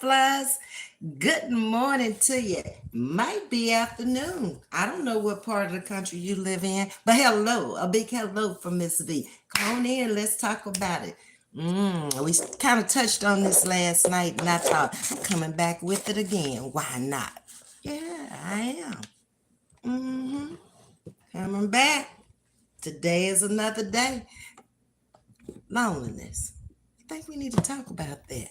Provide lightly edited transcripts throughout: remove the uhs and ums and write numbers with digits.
butterflies. Good morning to you. Might be afternoon. I don't know what part of the country you live in, but hello, a big hello from Ms.V. Come on in, let's talk about it. We kind of touched on this last night, and I thought I'm coming back with it again. Why not? Yeah, I am. Mm-hmm. Coming back. Today is another day. Loneliness. I think we need to talk about that.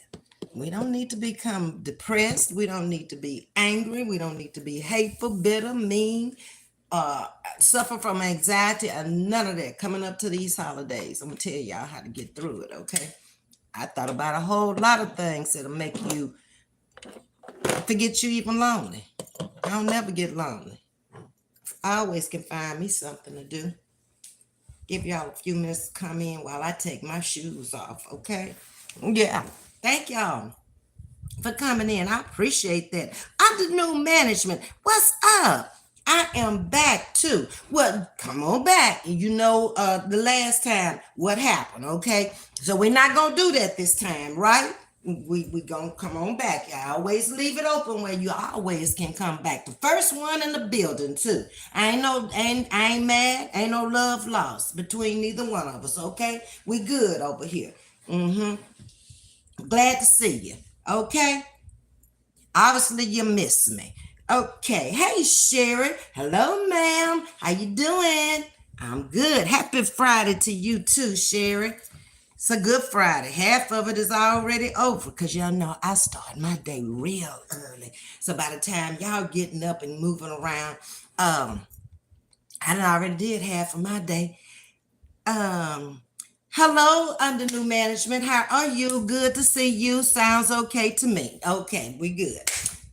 We don't need to become depressed. We don't need to be angry. We don't need to be hateful, bitter, mean, uh, suffer from anxiety, and none of that coming up to these holidays. I'm going to tell y'all how to get through it, okay? I thought about a whole lot of things that'll make you forget you even lonely. I'll never get lonely. I always can find me something to do. Give y'all a few minutes to come in while I take my shoes off, okay? Yeah. Thank y'all for coming in. I appreciate that. Under new management, what's up? I am back too. Well, come on back. You know, the last time what happened, okay? So we're not gonna do that this time, right? We gonna come on back. I always leave it open where you always can come back. The first one in the building too. I ain't mad. Ain't no love lost between neither one of us. Okay, we good over here. Mm-hmm. Glad to see you. Okay. Obviously, you miss me. Okay. Hey, Sherry. Hello, ma'am. How you doing? I'm good. Happy Friday to you too, Sherry. It's a good Friday. Half of it is already over because y'all know I start my day real early. So by the time y'all getting up and moving around, I done already did half of my day. Um, Hello, under new management. How are you? Good to see you. Sounds okay to me. Okay, we good.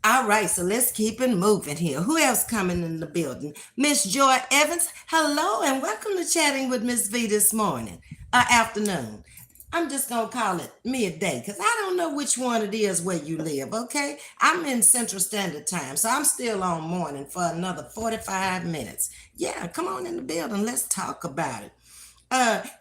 All right, so let's keep it moving here. Who else coming in the building? Miss Joy Evans. Hello, and welcome to chatting with Miss V this morning, afternoon. I'm just gonna call it midday because I don't know which one it is where you live. Okay, I'm in Central Standard Time, so I'm still on morning for another 45 minutes. Yeah, come on in the building. Let's talk about it.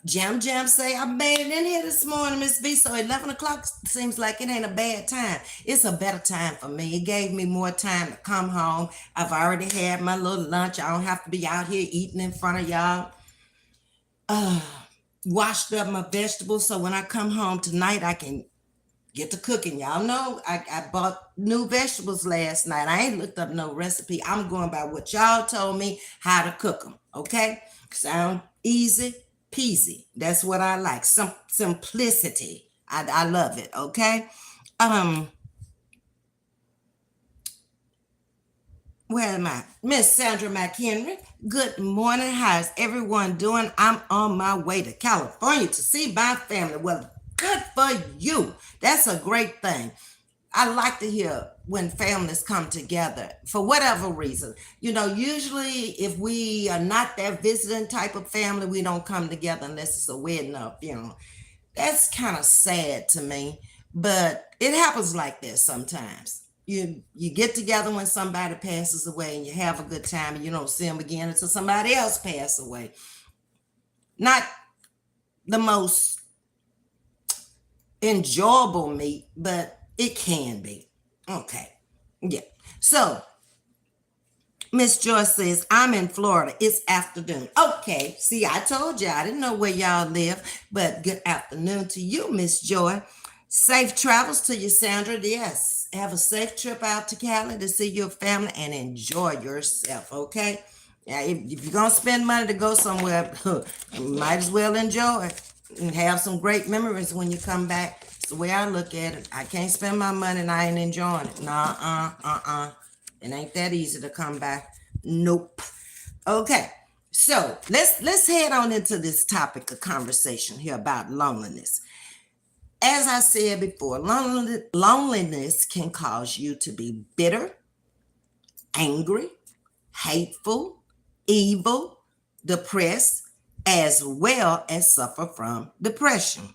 Jam say I made it in here this morning, Miss V. So 11 o'clock seems like it ain't a bad time. It's a better time for me. It gave me more time to come home. I've already had my little lunch. I don't have to be out here eating in front of y'all. Uh, Washed up my vegetables so when I come home tonight, I can get to cooking. Y'all know I bought new vegetables last night. I ain't looked up no recipe. I'm going by what y'all told me how to cook them. Okay? Sound easy peasy. That's what I like. Some simplicity. I love it. Okay? Um, where am I? Miss Sandra McHenry. Good morning. How's everyone doing? I'm on my way to California to see my family. Well, good for you. That's a great thing. I like to hear when families come together for whatever reason. You know, usually if we are not that visiting type of family, we don't come together unless it's a wedding or funeral. That's kind of sad to me, but it happens like this sometimes. You get together when somebody passes away and you have a good time and you don't see them again until somebody else passes away. Not the most enjoyable meet, but it can be. Okay. Yeah. So Miss Joyce says, I'm in Florida. It's afternoon. Okay. See, I told you I didn't know where y'all live, but good afternoon to you, Miss Joy. Safe travels to you, Sandra. Yes. Have a safe trip out to Cali to see your family and enjoy yourself. Okay. Yeah, if you're gonna spend money to go somewhere, you might as well enjoy it and have some great memories when you come back. It's the way I look at it. I can't spend my money and I ain't enjoying it. Nah, it ain't that easy to come back. Nope. Okay. So let's head on into this topic of conversation here about loneliness. As I said before, loneliness can cause you to be bitter, angry, hateful, evil, depressed, as well as suffer from depression.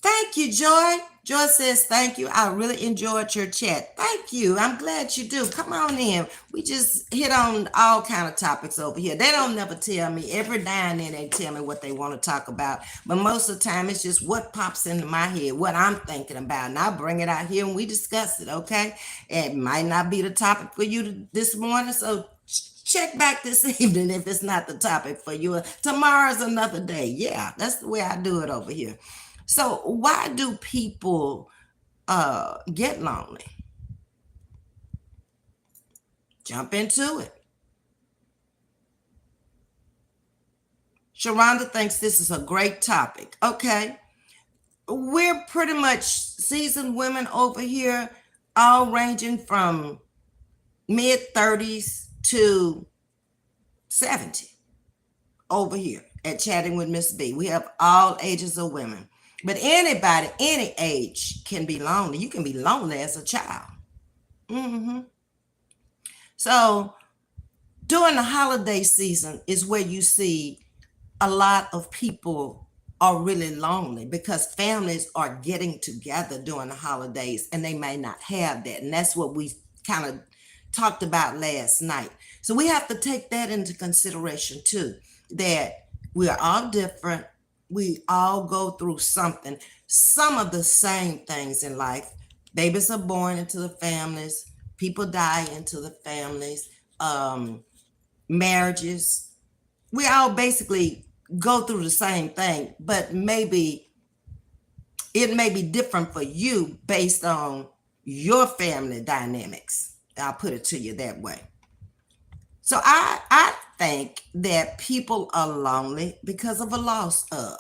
Thank you, Joy. Joy says, thank you. I really enjoyed your chat. Thank you. I'm glad you do. Come on in. We just hit on all kind of topics over here. They don't never tell me. Every now and then they tell me what they want to talk about. But most of the time it's just what pops into my head, what I'm thinking about. And I bring it out here and we discuss it, okay? It might not be the topic for you this morning, so check back this evening if it's not the topic for you. Tomorrow's another day. Yeah, that's the way I do it over here. So why do people get lonely? Jump into it. Sharonda thinks this is a great topic. Okay. We're pretty much seasoned women over here, all ranging from mid 30s to 70 over here at Chatting with Ms.V. We have all ages of women. But anybody, any age can be lonely. You can be lonely as a child. So during the holiday season is where you see a lot of people are really lonely because families are getting together during the holidays and they may not have that. And that's what we kind of talked about last night. So we have to take that into consideration too, that we are all different. We all go through something, some of the same things in life. Babies are born into the families, people die into the families, marriages. We all basically go through the same thing, but maybe it may be different for you based on your family dynamics. I'll put it to you that way. So I think that people are lonely because of a loss of.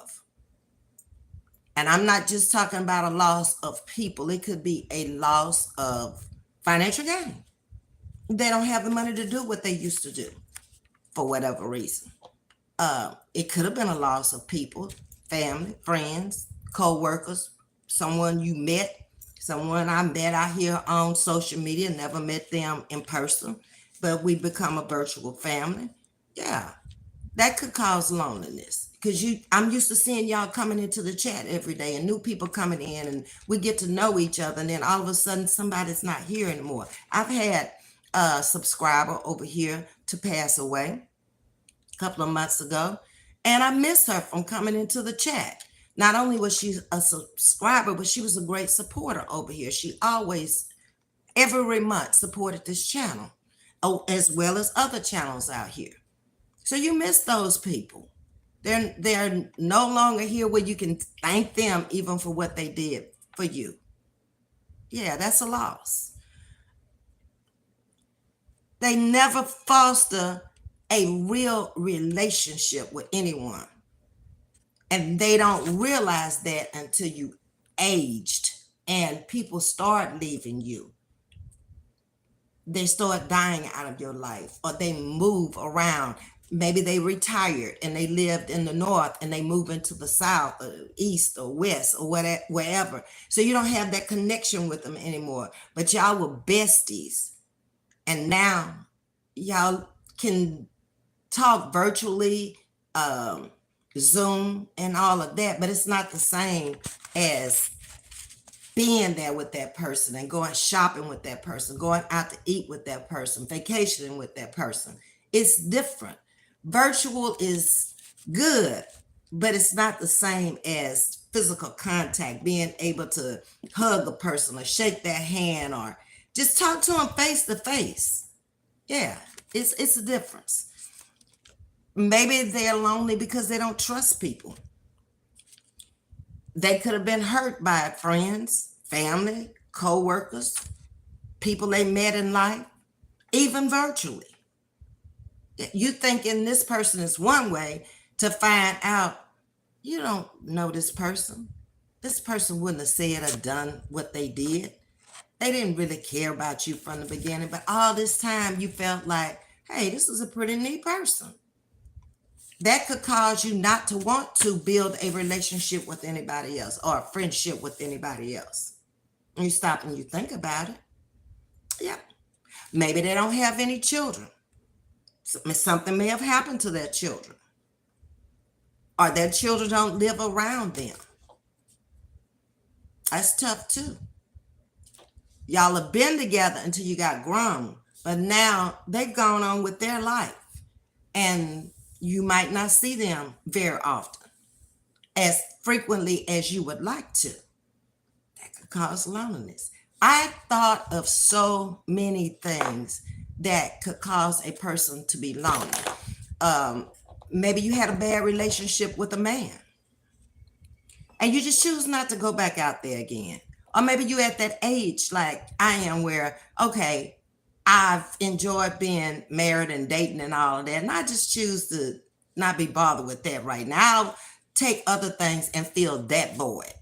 And I'm not just talking about a loss of people. It could be a loss of financial gain. They don't have the money to do what they used to do for whatever reason. It could have been a loss of people, family, friends, co-workers, someone you met, someone I met out here on social media, never met them in person, but we become a virtual family. Yeah, that could cause loneliness because I'm used to seeing y'all coming into the chat every day and new people coming in and we get to know each other, and then all of a sudden somebody's not here anymore. I've had a subscriber over here to pass away a couple of months ago, and I missed her from coming into the chat. Not only was she a subscriber, but she was a great supporter over here. She always, every month, supported this channel, as well as other channels out here. So you miss those people. They're no longer here where you can thank them even for what they did for you. Yeah, that's a loss. They never foster a real relationship with anyone. And they don't realize that until you aged and people start leaving you. They start dying out of your life, or they move around. Maybe they retired and they lived in the north and they move into the south or east or west or whatever, wherever. So you don't have that connection with them anymore. But y'all were besties. And now y'all can talk virtually, Zoom and all of that, but it's not the same as being there with that person and going shopping with that person, going out to eat with that person, vacationing with that person. It's different. Virtual is good, but it's not the same as physical contact, being able to hug a person or shake their hand or just talk to them face to face. Yeah, it's a difference. Maybe they're lonely because they don't trust people. They could have been hurt by friends, family, co-workers, people they met in life, even virtually. You thinking this person is one way to find out you don't know this person. This person wouldn't have said or done what they did. They didn't really care about you from the beginning, but all this time you felt like, hey, this is a pretty neat person. That could cause you not to want to build a relationship with anybody else or a friendship with anybody else. And you stop and you think about it. Yeah. Maybe they don't have any children. Something may have happened to their children. Or their children don't live around them. That's tough too. Y'all have been together until you got grown, but now they've gone on with their life, and you might not see them very often, as frequently as you would like to. That could cause loneliness. I thought of so many things that could cause a person to be lonely. Um, Maybe you had a bad relationship with a man and you just choose not to go back out there again. Or maybe you at that age like I am where, okay, I've enjoyed being married and dating and all of that, and I just choose to not be bothered with that right now. I'll take other things and fill that void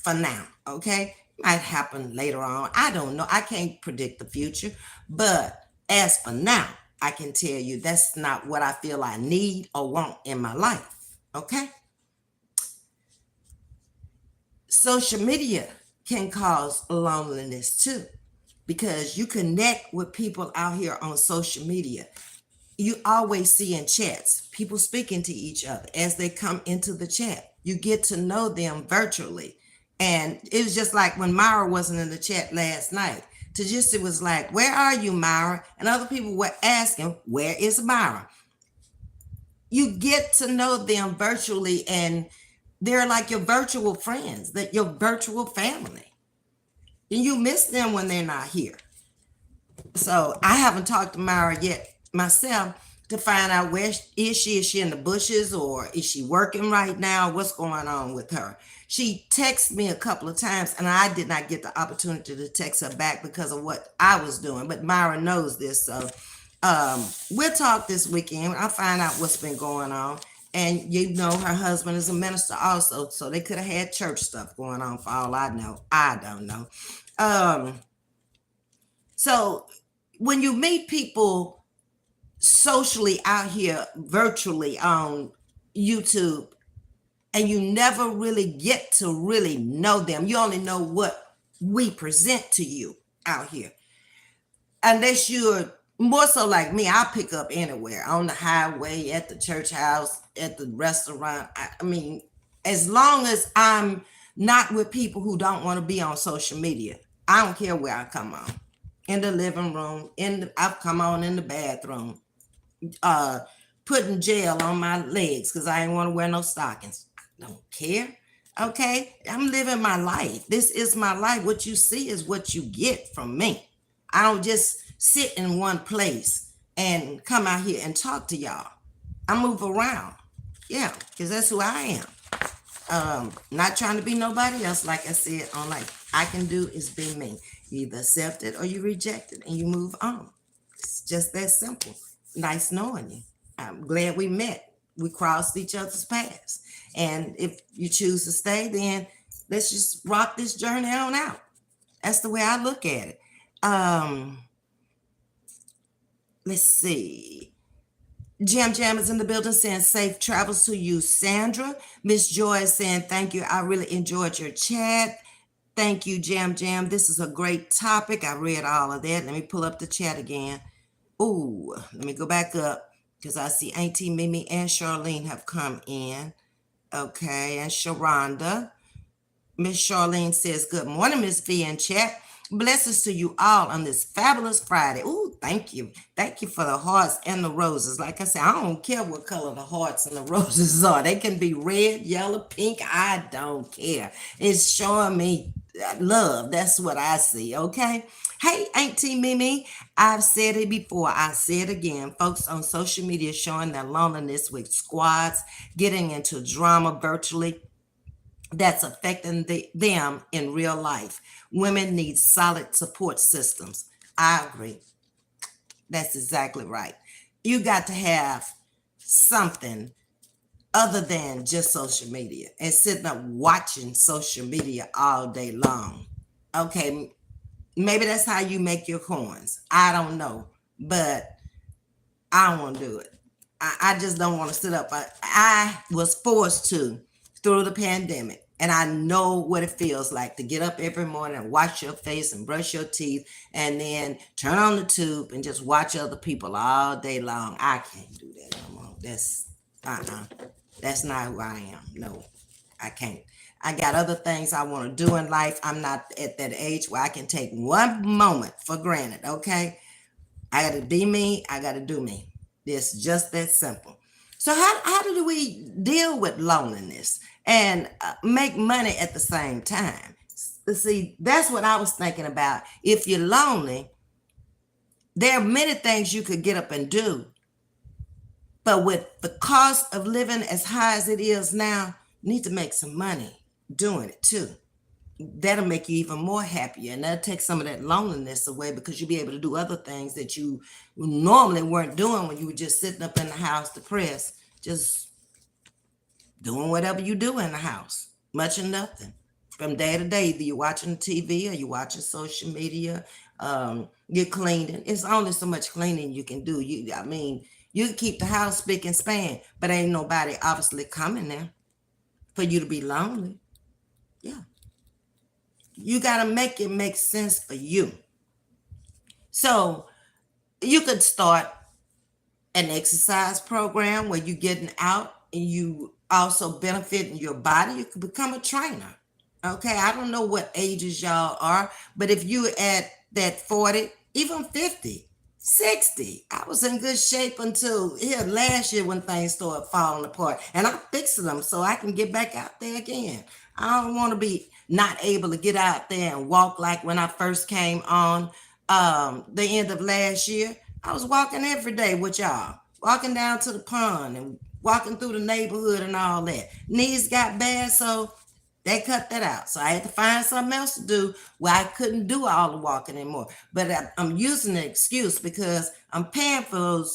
for now, okay? Might happen later on. I don't know. I can't predict the future. But as for now, I can tell you that's not what I feel I need or want in my life, okay? Social media can cause loneliness too because you connect with people out here on social media. You always see in chats people speaking to each other as they come into the chat. You get to know them virtually. And it was just like when Myra wasn't in the chat last night. Tajissa was like, "Where are you, Myra?" And other people were asking, "Where is Myra?" You get to know them virtually, and they're like your virtual friends, that your virtual family. And you miss them when they're not here. So I haven't talked to Myra yet myself to find out where is she? Is she in the bushes or is she working right now? What's going on with her? She texted me a couple of times and I did not get the opportunity to text her back because of what I was doing. But Myra knows this. So we'll talk this weekend. I'll find out what's been going on. And you know, her husband is a minister also. So they could have had church stuff going on for all I know. I don't know. So when you meet people socially out here virtually on YouTube and you never really get to really know them, you only know what we present to you out here. Unless you're more so like me, I'll pick up anywhere on the highway, at the church house, at the restaurant. I mean, as long as I'm not with people who don't want to be on social media, I don't care where I come on. In the living room, I've come on in the bathroom, putting gel on my legs because I ain't want to wear no stockings. I don't care. Okay, I'm living my life. This is my life. What you see is what you get from me. I don't just sit in one place and come out here and talk to y'all. I move around. Yeah, because that's who I am. Not trying to be nobody else. Like I said, on like I can do is be me. You either accept it or you reject it and you move on. It's just that simple. Nice knowing you. I'm glad we met. We crossed each other's paths. And if you choose to stay, then let's just rock this journey on out. That's the way I look at it. Let's see. Jam is in the building saying safe travels to you, Sandra. Miss Joy is saying thank you. I really enjoyed your chat. Thank you, Jam. This is a great topic. I read all of that. Let me pull up the chat again. Ooh, let me go back up because I see Auntie Mimi and Charlene have come in. Okay, and Sharonda. Miss Charlene says, good morning, Ms. V in chat. Blessings to you all on this fabulous Friday. Ooh, thank you. Thank you for the hearts and the roses. Like I said, I don't care what color the hearts and the roses are. They can be red, yellow, pink. I don't care. It's showing me love. That's what I see, okay? Hey, Auntie Mimi, I've said it before. I say it again. Folks on social media showing their loneliness with squads, getting into drama virtually that's affecting them in real life. Women need solid support systems. I agree. That's exactly right. You got to have something other than just social media and sitting up watching social media all day long. Okay, maybe that's how you make your coins. I don't know, but I don't want to do it. I just don't want to sit up. I was forced to through the pandemic. And I know what it feels like to get up every morning and wash your face and brush your teeth and then turn on the tube and just watch other people all day long. I can't do that no more. That's not who I am. No, I can't. I got other things I want to do in life. I'm not at that age where I can take one moment for granted. Okay. I got to be me. I got to do me. It's just that simple. So how do we deal with loneliness and make money at the same time? See, that's what I was thinking about. If you're lonely, there are many things you could get up and do, but with the cost of living as high as it is now, you need to make some money doing it too. That'll make you even more happier, and that'll take some of that loneliness away because you'll be able to do other things that you normally weren't doing when you were just sitting up in the house depressed, just doing whatever you do in the house, much or nothing. From day to day, either you're watching TV or you're watching social media, you're cleaning. It's only so much cleaning you can do. I mean, you can keep the house spick and span, but ain't nobody obviously coming there for you to be lonely. Yeah. You got to make it make sense for you. So you could start an exercise program where you're getting out and you also benefiting your body. You could become a trainer. Okay, I don't know what ages y'all are, but if you at that 40, even 50, 60, I was in good shape until here last year when things started falling apart. And I'm fixing them so I can get back out there again. I don't want to be not able to get out there and walk like when I first came on the end of last year. I was walking every day with y'all, walking down to the pond and walking through the neighborhood and all that. Knees got bad, so they cut that out. So I had to find something else to do where I couldn't do all the walking anymore. But I'm using the excuse because I'm paying for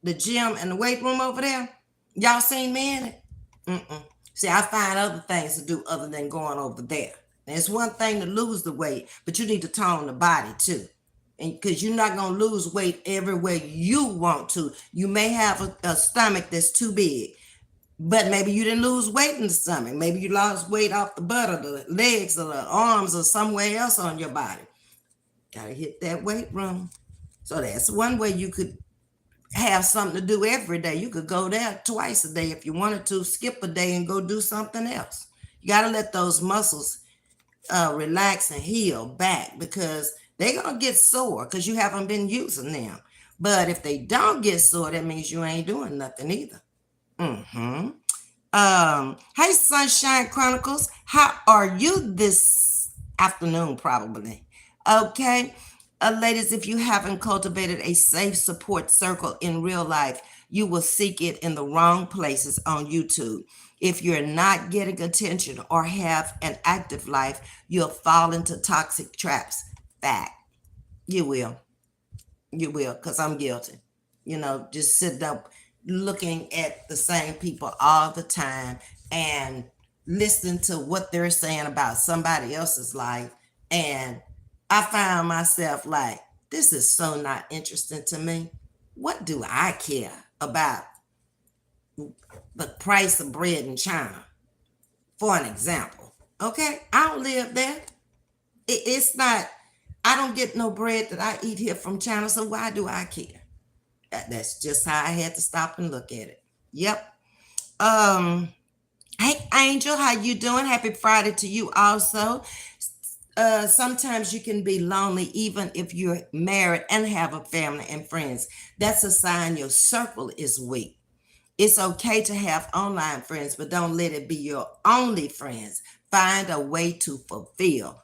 the gym and the weight room over there. Y'all seen me in it? Mm-mm. See, I find other things to do other than going over there. And it's one thing to lose the weight, but you need to tone the body too. And because you're not going to lose weight everywhere you want to. You may have a stomach that's too big. But maybe you didn't lose weight in the stomach. Maybe you lost weight off the butt or the legs or the arms or somewhere else on your body. Gotta hit that weight room. So that's one way you could have something to do every day. You could go there twice a day if you wanted to, skip a day and go do something else. You gotta let those muscles relax and heal back because they're gonna get sore because you haven't been using them. But if they don't get sore, that means you ain't doing nothing either. Mm-hmm. Hey, Sunshine Chronicles, how are you this afternoon? Probably. Okay. Ladies, if you haven't cultivated a safe support circle in real life, you will seek it in the wrong places on YouTube. If you're not getting attention or have an active life, you'll fall into toxic traps. Fact. You will. You will, because I'm guilty. Just sitting up looking at the same people all the time and listening to what they're saying about somebody else's life. And I found myself like, this is so not interesting to me. What do I care about the price of bread in China, for an example? Okay, I don't live there. It's not, I don't get no bread that I eat here from China, so why do I care? That's just how I had to stop and look at it. Yep. Hey Angel, how you doing? Happy Friday to you also. Sometimes you can be lonely even if you're married and have a family and friends. That's a sign your circle is weak. It's okay to have online friends, but don't let it be your only friends. Find a way to fulfill.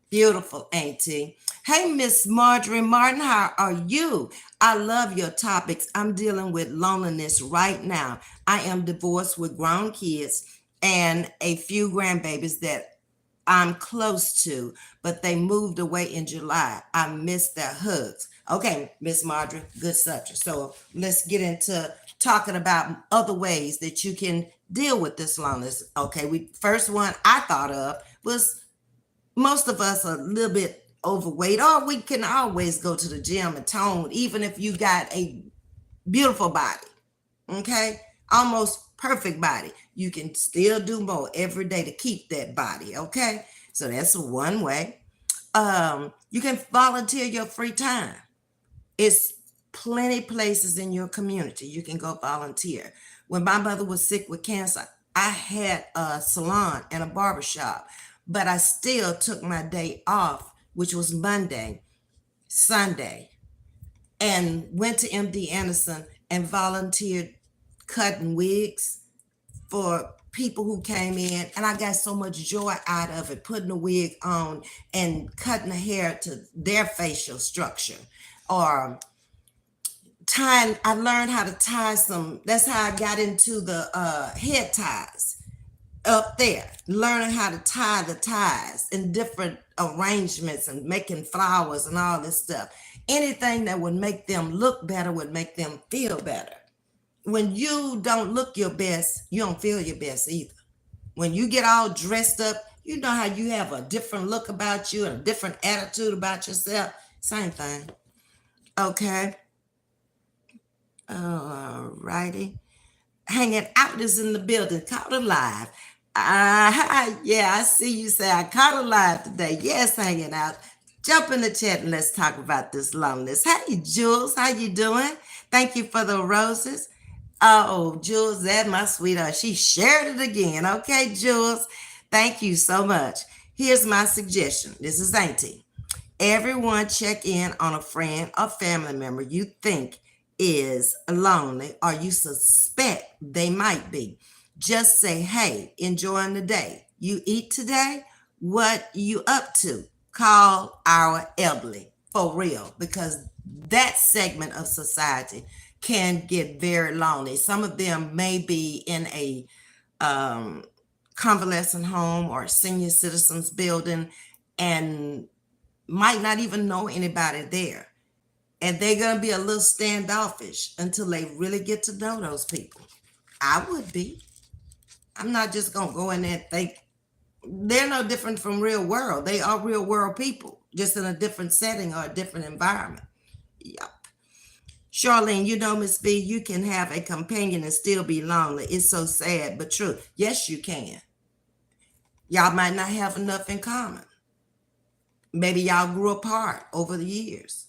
Beautiful, Auntie. Hey, Miss Marjorie Martin, how are you? I love your topics. I'm dealing with loneliness right now. I am divorced with grown kids and a few grandbabies that I'm close to, but they moved away in July. I miss their hugs. Okay, Miss Marjorie, good subject. So let's get into talking about other ways that you can deal with this loneliness. Okay, first one I thought of was most of us are a little bit overweight, or we can always go to the gym and tone, even if you got a beautiful body, okay? Almost perfect body. You can still do more every day to keep that body, okay? So that's one way. You can volunteer your free time. It's plenty places in your community you can go volunteer. When my mother was sick with cancer, I had a salon and a barber shop, but I still took my day off, which was Monday, Sunday, and went to MD Anderson and volunteered cutting wigs for people who came in, and I got so much joy out of it, putting the wig on and cutting the hair to their facial structure, or tying. I learned how to tie some. That's how I got into the head ties up there, learning how to tie the ties in different arrangements and making flowers and all this stuff. Anything that would make them look better would make them feel better. When you don't look your best, you don't feel your best either. When you get all dressed up, you know how you have a different look about you and a different attitude about yourself. Same thing. Okay. All righty. Hanging out is in the building. Caught alive. Yeah, I see you say I caught alive today. Yes, hanging out. Jump in the chat and let's talk about this loneliness. Hey, Jules, how you doing? Thank you for the roses. Oh, Jules, that my sweetheart. She shared it again. Okay, Jules. Thank you so much. Here's my suggestion. This is Auntie. Everyone check in on a friend or family member you think is lonely or you suspect they might be. Just say, hey, enjoying the day. You eat today? What you up to? Call our elderly for real, because that segment of society can get very lonely. Some of them may be in a um, convalescent home or senior citizens building and might not even know anybody there. And they're going to be a little standoffish until they really get to know those people. I would be. I'm not just going to go in there and think they're no different from real world. They are real world people, just in a different setting or a different environment. Yep. Charlene, you know, Ms.V, you can have a companion and still be lonely. It's so sad, but true. Yes, you can. Y'all might not have enough in common. Maybe y'all grew apart over the years.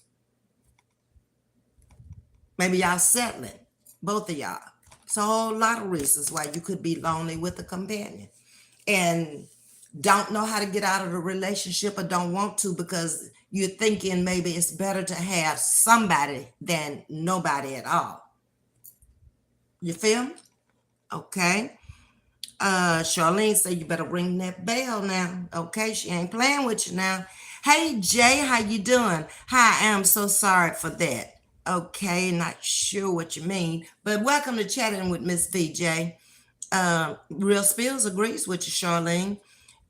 Maybe y'all settling, both of y'all. It's a whole lot of reasons why you could be lonely with a companion and don't know how to get out of the relationship or don't want to because you're thinking maybe it's better to have somebody than nobody at all. You feel me? Okay. Charlene said you better ring that bell now. Okay, she ain't playing with you now. Hey Jay, how you doing? Hi, I'm so sorry for that. Okay, not sure what you mean, but welcome to Chatting with Ms.V, Jay. Real Spills agrees with you, Charlene.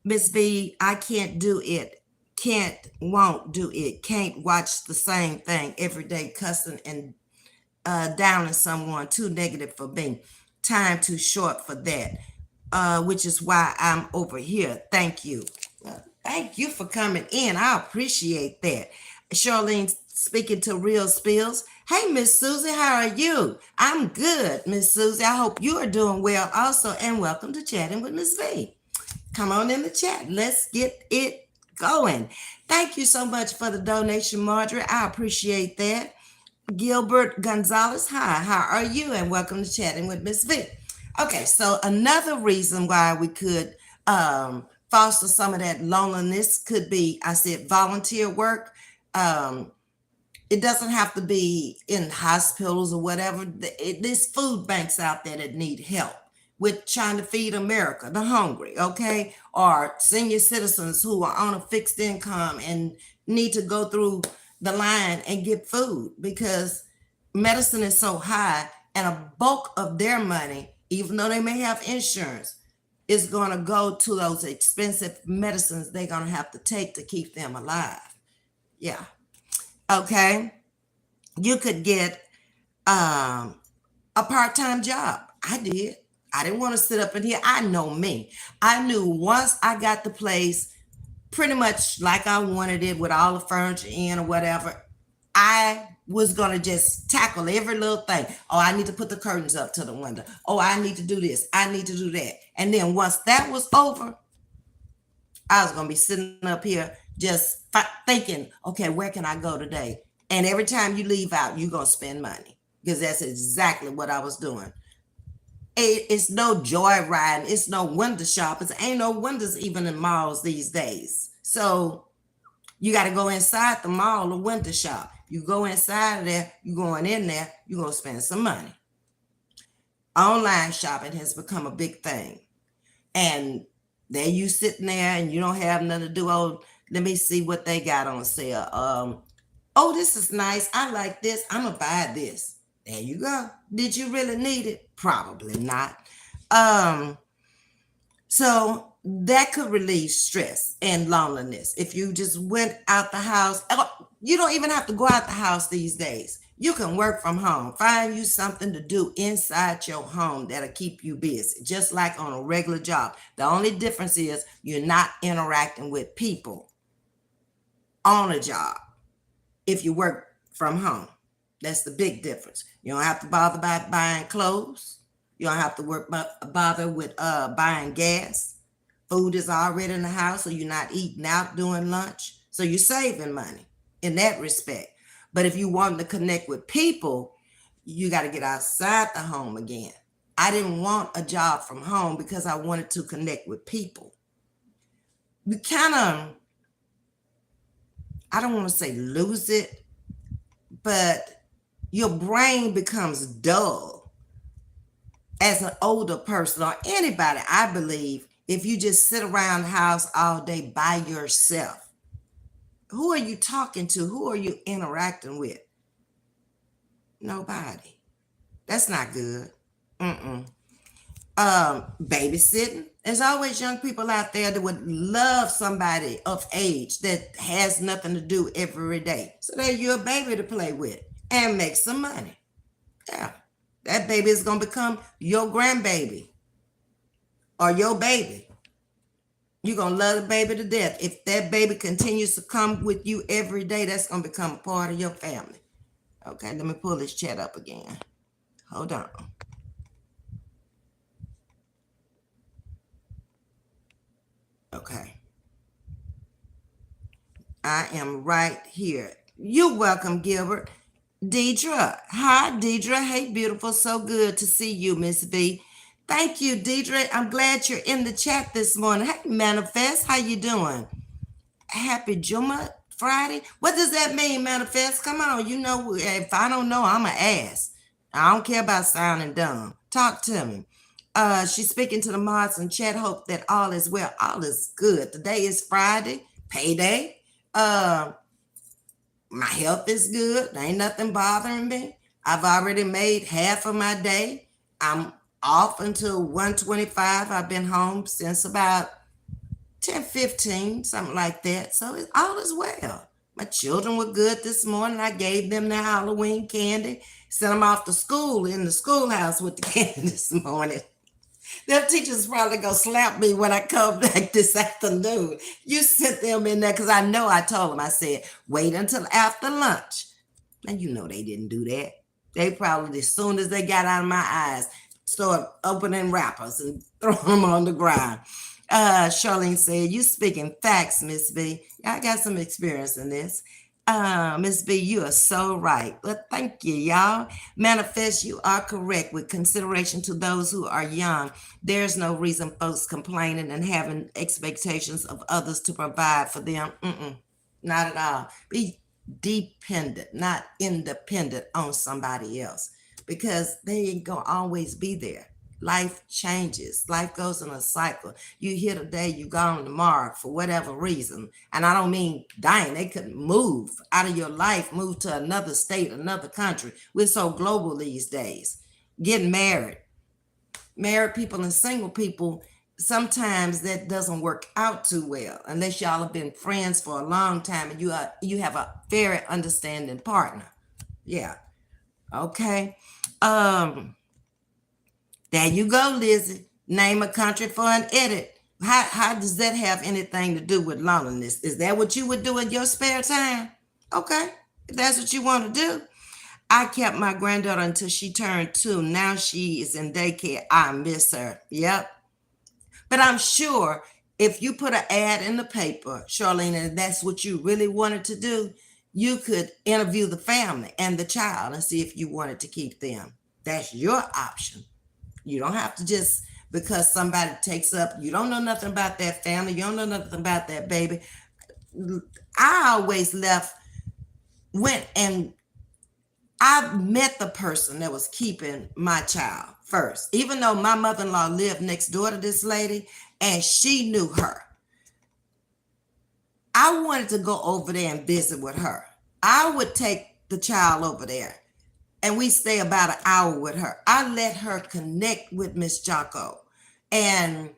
Ms.V, I can't do it. Can't, won't do it. Can't watch the same thing every day, cussing and downing someone. Too negative for me. Time too short for that. Which is why I'm over here. Thank you. Thank you for coming in. I appreciate that. Charlene speaking to Real Spills. Hey, Miss Susie, how are you? I'm good, Miss Susie. I hope you are doing well also, and welcome to Chatting with Ms. V. Come on in the chat. Let's get it going. Thank you so much for the donation, Marjorie. I appreciate that. Gilbert Gonzalez, hi, how are you? And welcome to Chatting with Ms. V. Okay, so another reason why we could foster some of that loneliness could be, I said, volunteer work. It doesn't have to be in hospitals or whatever. There's food banks out there that need help with trying to feed America, the hungry, okay? Or senior citizens who are on a fixed income and need to go through the line and get food because medicine is so high and a bulk of their money, even though they may have insurance, is going to go to those expensive medicines they're going to have to take to keep them alive. Yeah. Okay. You could get a part-time job. I did. I didn't want to sit up in here. I know me. I knew once I got the place pretty much like I wanted it with all the furniture in or whatever, I was going to just tackle every little thing. Oh, I need to put the curtains up to the window. Oh, I need to do this. I need to do that. And then once that was over, I was going to be sitting up here just thinking, okay, where can I go today? And every time you leave out, you're going to spend money because that's exactly what I was doing. It's no joy riding. It's no window shopping. Ain't no windows even in malls these days. So you got to go inside the mall or window shop. You go inside of there, you going in there, you're going to spend some money. Online shopping has become a big thing. And there you sitting there and you don't have nothing to do. Oh, let me see what they got on sale. Oh, this is nice. I like this. I'm going to buy this. There you go. Did you really need it? Probably not. So that could relieve stress and loneliness. If you just went out the house, you don't even have to go out the house these days. You can work from home. Find you something to do inside your home that'll keep you busy, just like on a regular job. The only difference is you're not interacting with people on a job if you work from home. That's the big difference. You don't have to bother about buying clothes. You don't have to bother with buying gas. Food is already in the house, so you're not eating out during lunch. So you're saving money in that respect. But if you want to connect with people, you got to get outside the home again. I didn't want a job from home because I wanted to connect with people. You kind of, I don't want to say lose it, but your brain becomes dull as an older person or anybody, I believe, if you just sit around the house all day by yourself. Who are you talking to? Who are you interacting with? Nobody. That's not good. Babysitting. There's always young people out there that would love somebody of age that has nothing to do every day. So they're your baby to play with and make some money. Yeah. That baby is going to become your grandbaby or your baby. You're going to love the baby to death. If that baby continues to come with you every day, that's going to become a part of your family. Okay, let me pull this chat up again. Hold on. Okay. I am right here. You're welcome, Gilbert. Deidre. Hi, Deidre. Hey, beautiful. So good to see you, Ms.V. Thank you, Deidre. I'm glad you're in the chat this morning. Hey, Manifest. How you doing? Happy Juma Friday. What does that mean, Manifest? Come on. You know, if I don't know, I'm going to ask. I don't care about sounding dumb. Talk to me. She's speaking to the mods and chat. Hope that all is well. All is good. Today is Friday, payday. My health is good. There ain't nothing bothering me. I've already made half of my day. I'm off until 1:25. I've been home since about 10:15, something like that. So all is well. My children were good this morning. I gave them their Halloween candy. Sent them off to school in the schoolhouse with the candy this morning. Their teachers probably gonna slap me when I come back this afternoon. You sent them in there because I know I told them, I said, wait until after lunch. And you know they didn't do that. They probably, as soon as they got out of my eyes, started opening wrappers and throwing them on the ground. Charlene said, you speaking facts, Ms.V. I got some experience in this. Ms.V, you are so right. Well, thank you, y'all. Manifest, you are correct. With consideration to those who are young, there's no reason folks complaining and having expectations of others to provide for them. Not at all. Be dependent, not independent on somebody else, because they ain't gonna always be there. Life changes. Life goes in a cycle. You here today, you gone tomorrow for whatever reason. And I don't mean dying. They could move out of your life, move to another state, another country. We're so global these days. Getting married. Married people and single people, sometimes that doesn't work out too well unless y'all have been friends for a long time and you have a very understanding partner. Yeah. Okay. There you go, Lizzie. Name a country for an edit. How does that have anything to do with loneliness? Is that what you would do in your spare time? Okay, if that's what you want to do. I kept my granddaughter until she turned 2. Now she is in daycare. I miss her. Yep. But I'm sure if you put an ad in the paper, Charlene, and that's what you really wanted to do, you could interview the family and the child and see if you wanted to keep them. That's your option. You don't have to just because somebody takes up, you don't know nothing about that family, you don't know nothing about that baby. I always went and I met the person that was keeping my child first, even though my mother-in-law lived next door to this lady and she knew her. I wanted to go over there and visit with her. I would take the child over there and we stay about an hour with her. I let her connect with Miss Jocko and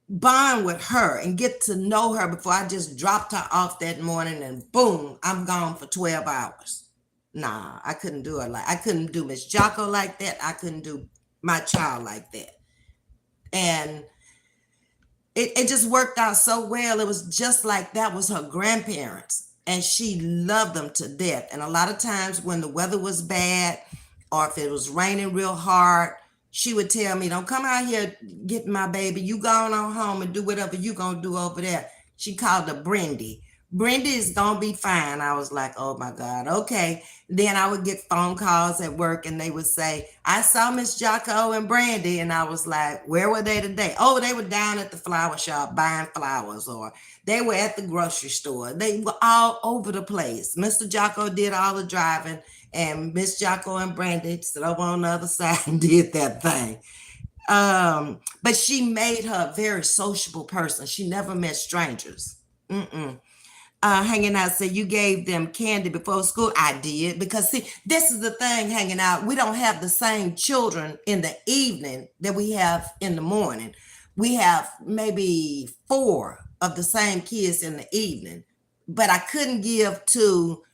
bond with her and get to know her before I just dropped her off that morning and boom, I'm gone for 12 hours. Nah, I couldn't do it I couldn't do Miss Jocko like that. I couldn't do my child like that. And it just worked out so well. It was just like that was her grandparents. And she loved them to death. And a lot of times when the weather was bad or if it was raining real hard, she would tell me, don't come out here getting my baby. You going on home and do whatever you going to do over there. She called her Brendy. Brenda is gonna be fine. I was like, oh my God, okay. Then I would get phone calls at work and they would say, I saw Miss Jocko and Brandy. And I was like, where were they today? Oh, they were down at the flower shop buying flowers, or they were at the grocery store. They were all over the place. Mr. Jocko did all the driving and Miss Jocko and Brandy stood over on the other side and did that thing. But she made her a very sociable person. She never met strangers. Mm-mm. Hanging out, say you gave them candy before school. I did, because see, this is the thing, hanging out, we don't have the same children in the evening that we have in the morning. We have maybe 4 of the same kids in the evening, but I couldn't give to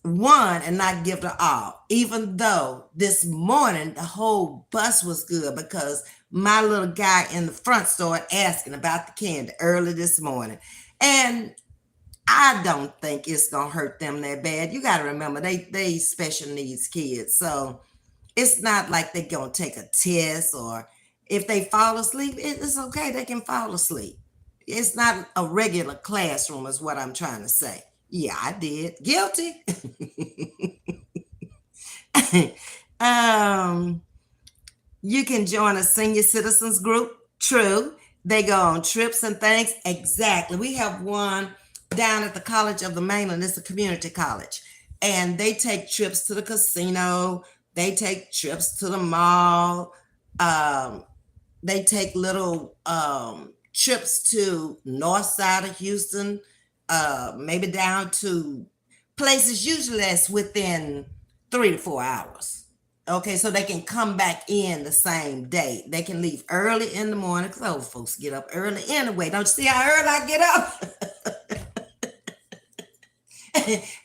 one and not give to all, even though this morning the whole bus was good because my little guy in the front started asking about the candy early this morning. And I don't think it's gonna hurt them that bad. You got to remember they special needs kids, so it's not like they're gonna take a test, or if they fall asleep, it's okay. They can fall asleep. It's not a regular classroom, is what I'm trying to say. Yeah, I did. Guilty. um, you can join a senior citizens group. True. They go on trips and things. Exactly. We have one down at the College of the Mainland. It's a community college. And they take trips to the casino. They take trips to the mall. They take little trips to north side of Houston, maybe down to places usually that's within 3 to 4 hours. Okay, so they can come back in the same day. They can leave early in the morning because old folks get up early anyway. Don't you see how early I get up?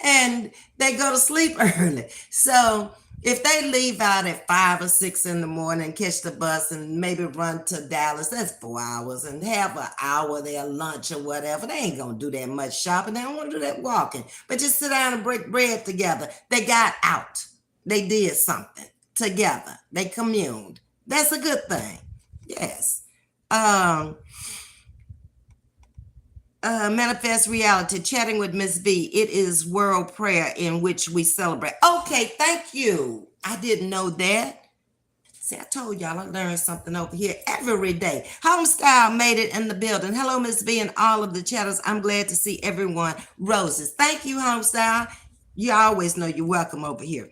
And they go to sleep early. So if they leave out at 5 or 6 in the morning, catch the bus and maybe run to Dallas, that's 4 hours, and have an hour there, lunch or whatever. They ain't gonna do that much shopping. They don't want to do that walking, but just sit down and break bread together. They got out. They did something together. They communed. That's a good thing. Yes. Manifest reality, chatting with Ms.V. It is world prayer in which we celebrate. Okay, thank you. I didn't know that. See, I told y'all I learned something over here every day. Homestyle made it in the building. Hello, Ms.V. and all of the chatters. I'm glad to see everyone. Roses. Thank you, Homestyle. You always know you're welcome over here.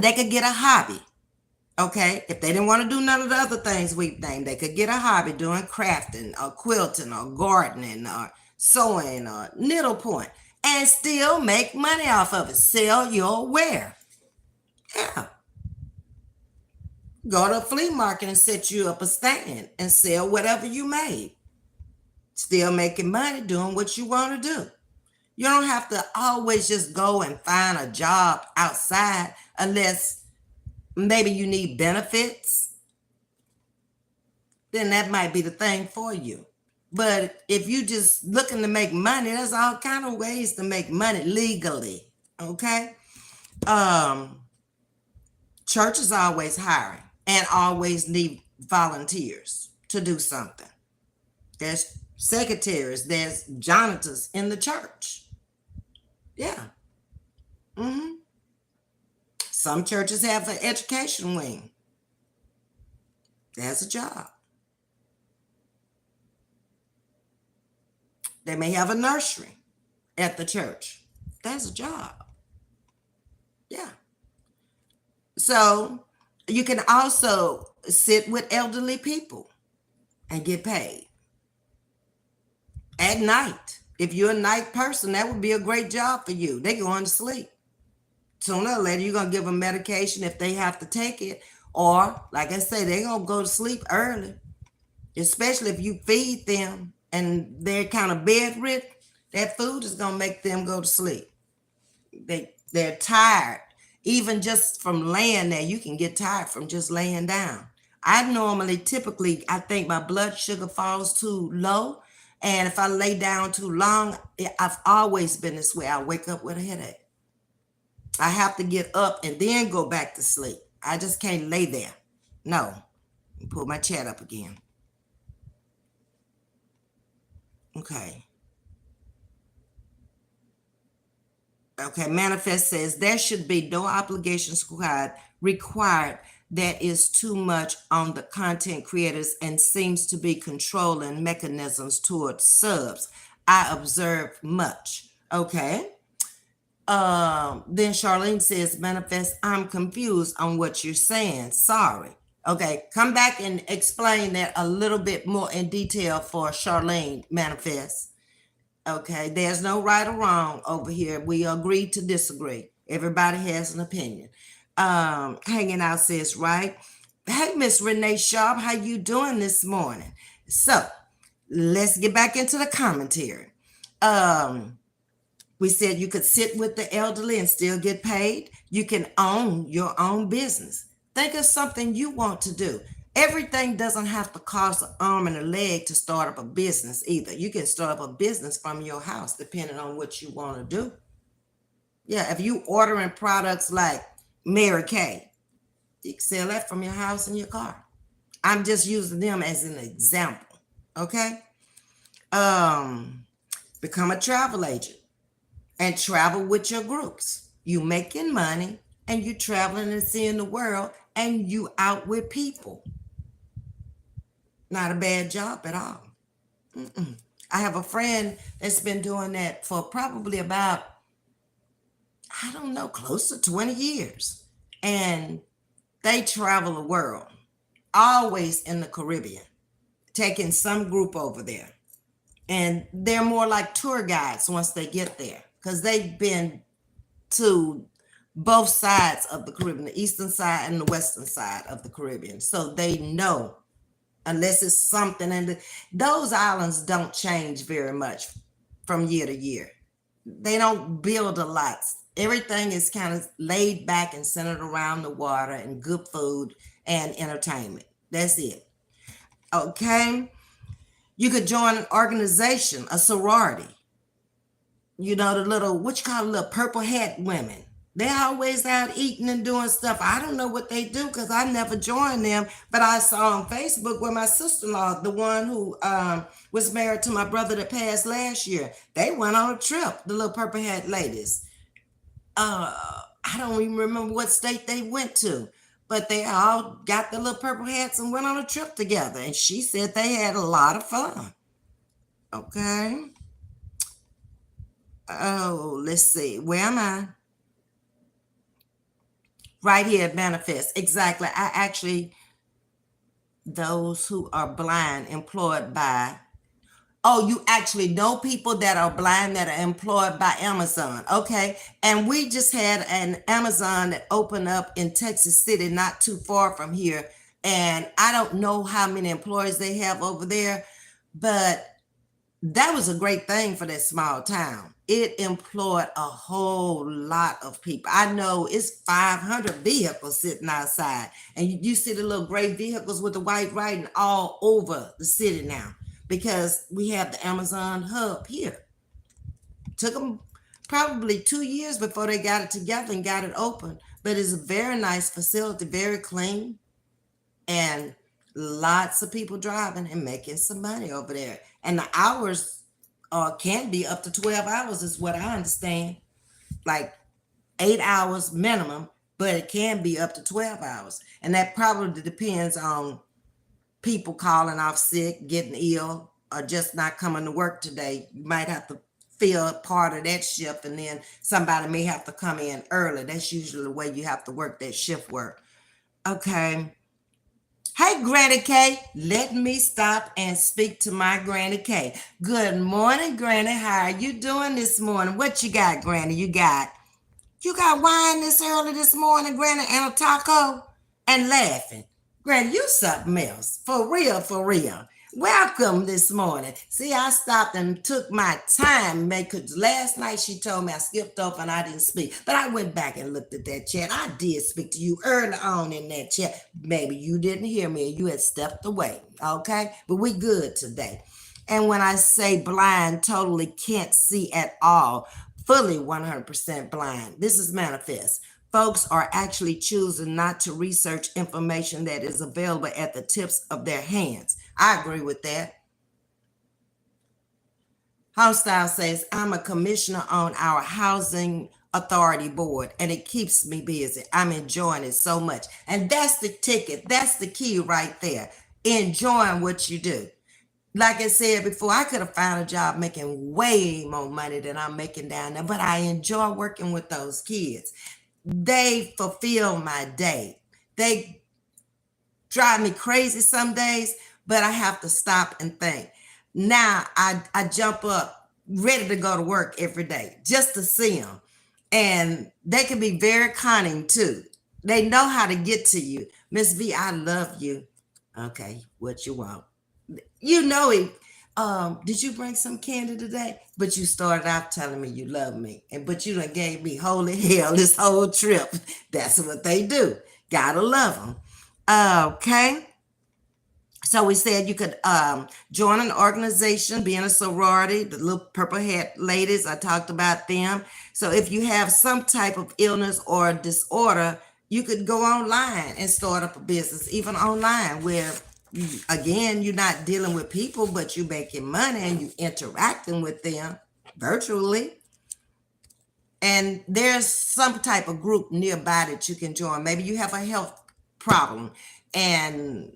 They could get a hobby. Okay, if they didn't want to do none of the other things we've named, they could get a hobby doing crafting or quilting or gardening or sewing or needlepoint and still make money off of it. Sell your wear. Yeah. Go to a flea market and set you up a stand and sell whatever you made. Still making money doing what you want to do. You don't have to always just go and find a job outside unless maybe you need benefits, then that might be the thing for you. But if you just looking to make money, there's all kind of ways to make money legally. Okay. Church is always hiring and always need volunteers to do something. There's secretaries, there's janitors in the church. Yeah. Some churches have an education wing. That's a job. They may have a nursery at the church. That's a job. Yeah. So you can also sit with elderly people and get paid at night. If you're a night person, that would be a great job for you. They're going to sleep. Sooner or later, you're going to give them medication if they have to take it. Or, like I say, they're going to go to sleep early, especially if you feed them and they're kind of bedridden. That food is going to make them go to sleep. They're tired. Even just from laying there, you can get tired from just laying down. Typically, I think my blood sugar falls too low. And if I lay down too long, I've always been this way. I wake up with a headache. I have to get up and then go back to sleep. I just can't lay there. No. Pull my chat up again. Okay. Okay, Manifest says there should be no obligation required that is too much on the content creators and seems to be controlling mechanisms towards subs. I observe much. Okay. Then Charlene says, Manifest, I'm confused on what you're saying. Sorry. Okay, come back and explain that a little bit more in detail for Charlene, Manifest. Okay, there's no right or wrong over here. We agree to disagree. Everybody has an opinion. Hanging out says, right? Hey, Miss Renee Sharp, how you doing this morning? So let's get back into the commentary. We said you could sit with the elderly and still get paid. You can own your own business. Think of something you want to do. Everything doesn't have to cost an arm and a leg to start up a business either. You can start up a business from your house depending on what you want to do. Yeah, if you ordering products like Mary Kay, you can sell that from your house and your car. I'm just using them as an example. Okay. Become a travel agent and travel with your groups. You making money and you traveling and seeing the world and you out with people. Not a bad job at all. I have a friend that's been doing that for probably about, I don't know, close to 20 years. And they travel the world, always in the Caribbean, taking some group over there. And they're more like tour guides once they get there because they've been to both sides of the Caribbean, the eastern side and the western side of the Caribbean. So they know, unless it's something, and those islands don't change very much from year to year. They don't build a lot. Everything is kind of laid back and centered around the water and good food and entertainment. That's it. Okay. You could join an organization, a sorority. You know, the little, what you call the little purple hat women. They're always out eating and doing stuff. I don't know what they do because I never joined them. But I saw on Facebook where my sister-in-law, the one who was married to my brother that passed last year, they went on a trip, the little purple hat ladies. I don't even remember what state they went to, but they all got the little purple hats and went on a trip together. And she said they had a lot of fun. Okay. Oh, let's see. Where am I? Right here, Manifest. Exactly. I actually, those who are blind employed by, oh, you actually know people that are blind that are employed by Amazon. Okay. And we just had an Amazon that opened up in Texas City, not too far from here. And I don't know how many employees they have over there, but that was a great thing for that small town. It employed a whole lot of people. I know it's 500 vehicles sitting outside, and you see the little gray vehicles with the white writing all over the city now because we have the Amazon hub here. Took them probably 2 years before they got it together and got it open, but it's a very nice facility, very clean, and lots of people driving and making some money over there. And the hours can be up to 12 hours is what I understand. Like 8 hours minimum, but it can be up to 12 hours. And that probably depends on people calling off sick, getting ill, or just not coming to work today. You might have to fill part of that shift, and then somebody may have to come in early. That's usually the way you have to work that shift work. Okay. Hey, Granny K, let me stop and speak to my Granny K. Good morning, Granny. How are you doing this morning? What you got, Granny? You got wine this early this morning, Granny, and a taco and laughing. Granny, you something else. For real, for real. Welcome this morning. See, I stopped and took my time, because last night she told me I skipped off and I didn't speak. But I went back and looked at that chat. I did speak to you early on in that chat. Maybe you didn't hear me or you had stepped away. Okay? But we good today. And when I say blind, totally can't see at all, fully 100% blind. This is manifest. Folks are actually choosing not to research information that is available at the tips of their hands. I agree with that. Homestyle says, I'm a commissioner on our housing authority board and it keeps me busy. I'm enjoying it so much. And that's the ticket. That's the key right there. Enjoying what you do. Like I said before, I could have found a job making way more money than I'm making down there, but I enjoy working with those kids. They fulfill my day. They drive me crazy some days, but I have to stop and think. Now I jump up ready to go to work every day just to see them. And they can be very cunning too. They know how to get to you. Ms.V, I love you. Okay, what you want? You know it. Did you bring some candy today? But you started out telling me you love me. But you done gave me holy hell this whole trip. That's what they do. Gotta love them. Okay. So we said you could join an organization, be in a sorority, the little purple hat ladies, I talked about them. So if you have some type of illness or disorder, you could go online and start up a business, even online, where again, you're not dealing with people, but you're making money and you interacting with them virtually. And there's some type of group nearby that you can join. Maybe you have a health problem and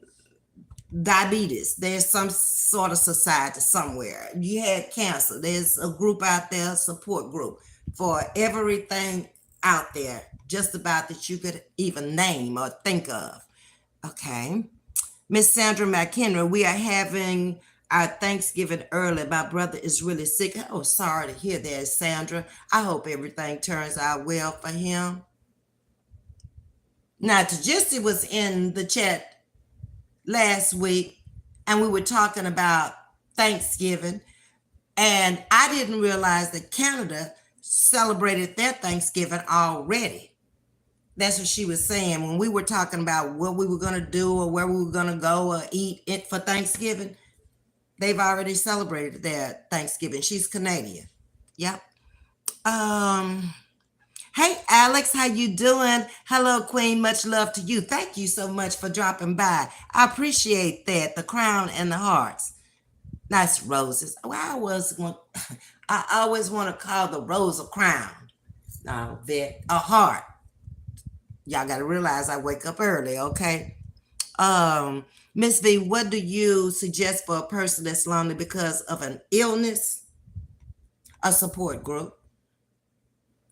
diabetes. There's some sort of society somewhere. You had cancer. There's a group out there, support group for everything out there, just about that you could even name or think of. Okay. Miss Sandra McHenry, we are having our Thanksgiving early. My brother is really sick. Oh, sorry to hear that, Sandra. I hope everything turns out well for him. Now, Tajisti was in the chat last week, and we were talking about Thanksgiving, and I didn't realize that Canada celebrated their Thanksgiving already. That's what she was saying when we were talking about what we were going to do or where we were going to go or eat it for Thanksgiving. They've already celebrated their Thanksgiving. She's Canadian. Yep. Hey, Alex, how you doing? Hello, Queen. Much love to you. Thank you so much for dropping by. I appreciate that. The crown and the hearts. Nice roses. Oh, I always want to call the rose a crown. No, a heart. Y'all got to realize I wake up early, okay? Ms.V, what do you suggest for a person that's lonely because of an illness? A support group,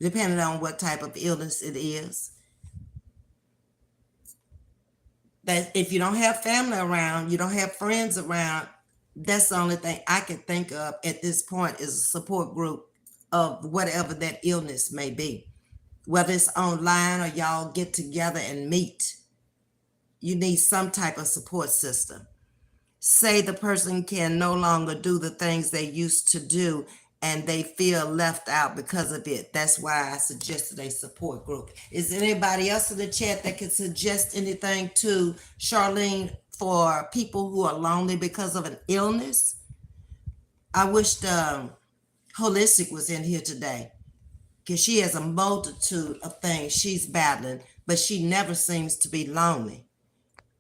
depending on what type of illness it is. That if you don't have family around, you don't have friends around, that's the only thing I can think of at this point is a support group of whatever that illness may be. Whether it's online or y'all get together and meet, you need some type of support system. Say the person can no longer do the things they used to do and they feel left out because of it. That's why I suggested a support group. Is there anybody else in the chat that can suggest anything to Charlene for people who are lonely because of an illness? I wish the Holistic was in here today, because she has a multitude of things she's battling, but she never seems to be lonely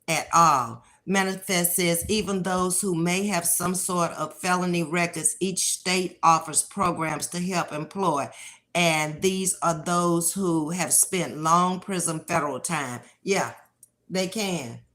at all. Manifest says, even those who may have some sort of felony records, each state offers programs to help employ. And these are those who have spent long prison federal time. Yeah, they can.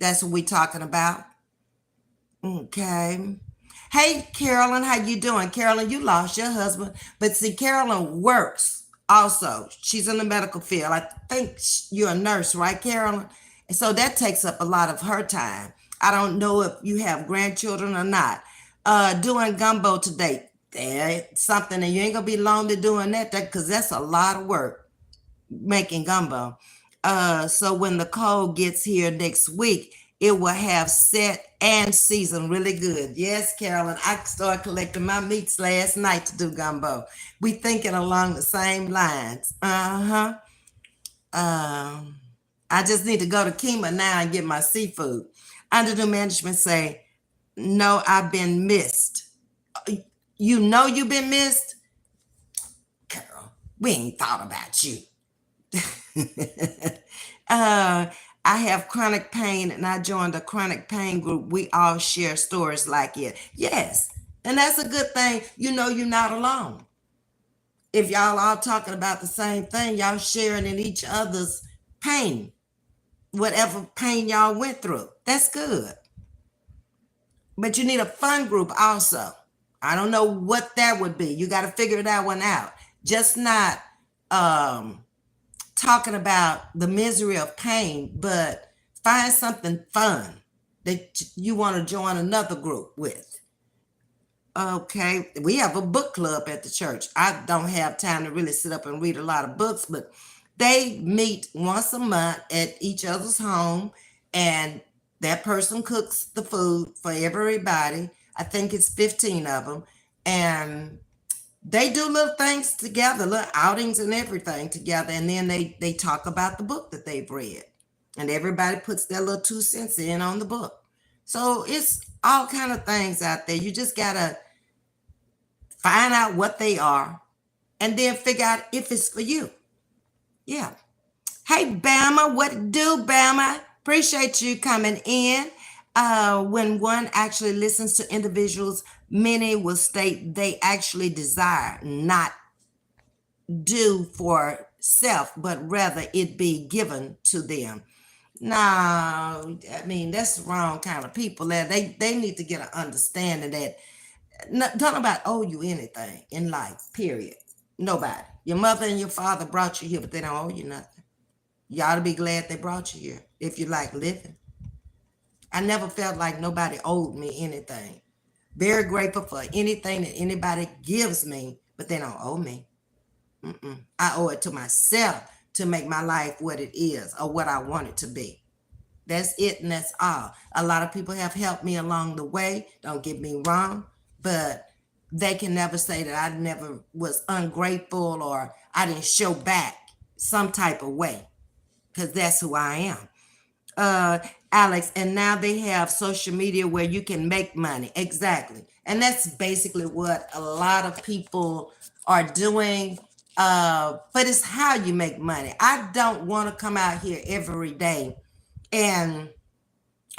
That's what we talking about. Okay. Hey, Carolyn, how you doing? Carolyn, you lost your husband, but see, Carolyn works also. She's in the medical field. I think you're a nurse, right, Carolyn? And so that takes up a lot of her time. I don't know if you have grandchildren or not. Doing gumbo today, that's something, and you ain't gonna be lonely doing that because that's a lot of work making gumbo. So when the cold gets here next week, it will have set and seasoned really good. Yes, Carolyn, I started collecting my meats last night to do gumbo. We thinking along the same lines. I just need to go to Kima now and get my seafood. Under the management say, no, I've been missed. You know you've been missed? Carol, we ain't thought about you. I have chronic pain and I joined a chronic pain group. We all share stories like it. Yes. And that's a good thing. You know, you're not alone. If y'all all talking about the same thing, y'all sharing in each other's pain, whatever pain y'all went through. That's good. But you need a fun group also. I don't know what that would be. You got to figure that one out. Just not talking about the misery of pain, but find something fun that you want to join another group with. Okay, we have a book club at the church. I don't have time to really sit up and read a lot of books, but they meet once a month at each other's home, and that person cooks the food for everybody. I think it's 15 of them, and they do little things together, little outings and everything together, and then they talk about the book that they've read, and everybody puts their little 2 cents in on the book. So it's all kind of things out there. You just gotta find out what they are and then figure out if it's for you. Yeah. Hey, Bama, what do, Bama? Appreciate you coming in. When one actually listens to individuals, many will state they actually desire not do for self, but rather it be given to them. No, I mean, that's the wrong kind of people. They need to get an understanding that don't nobody owe you anything in life, period. Nobody. Your mother and your father brought you here, but they don't owe you nothing. You ought to be glad they brought you here if you like living. I never felt like nobody owed me anything. Very grateful for anything that anybody gives me, but they don't owe me. I owe it to myself to make my life what it is or what I want it to be. That's it, and that's all. A lot of people have helped me along the way. Don't get me wrong, but they can never say that I never was ungrateful or I didn't show back some type of way, because that's who I am. Alex, and now they have social media where you can make money. Exactly. And that's basically what a lot of people are doing. But it's how you make money. I don't want to come out here every day and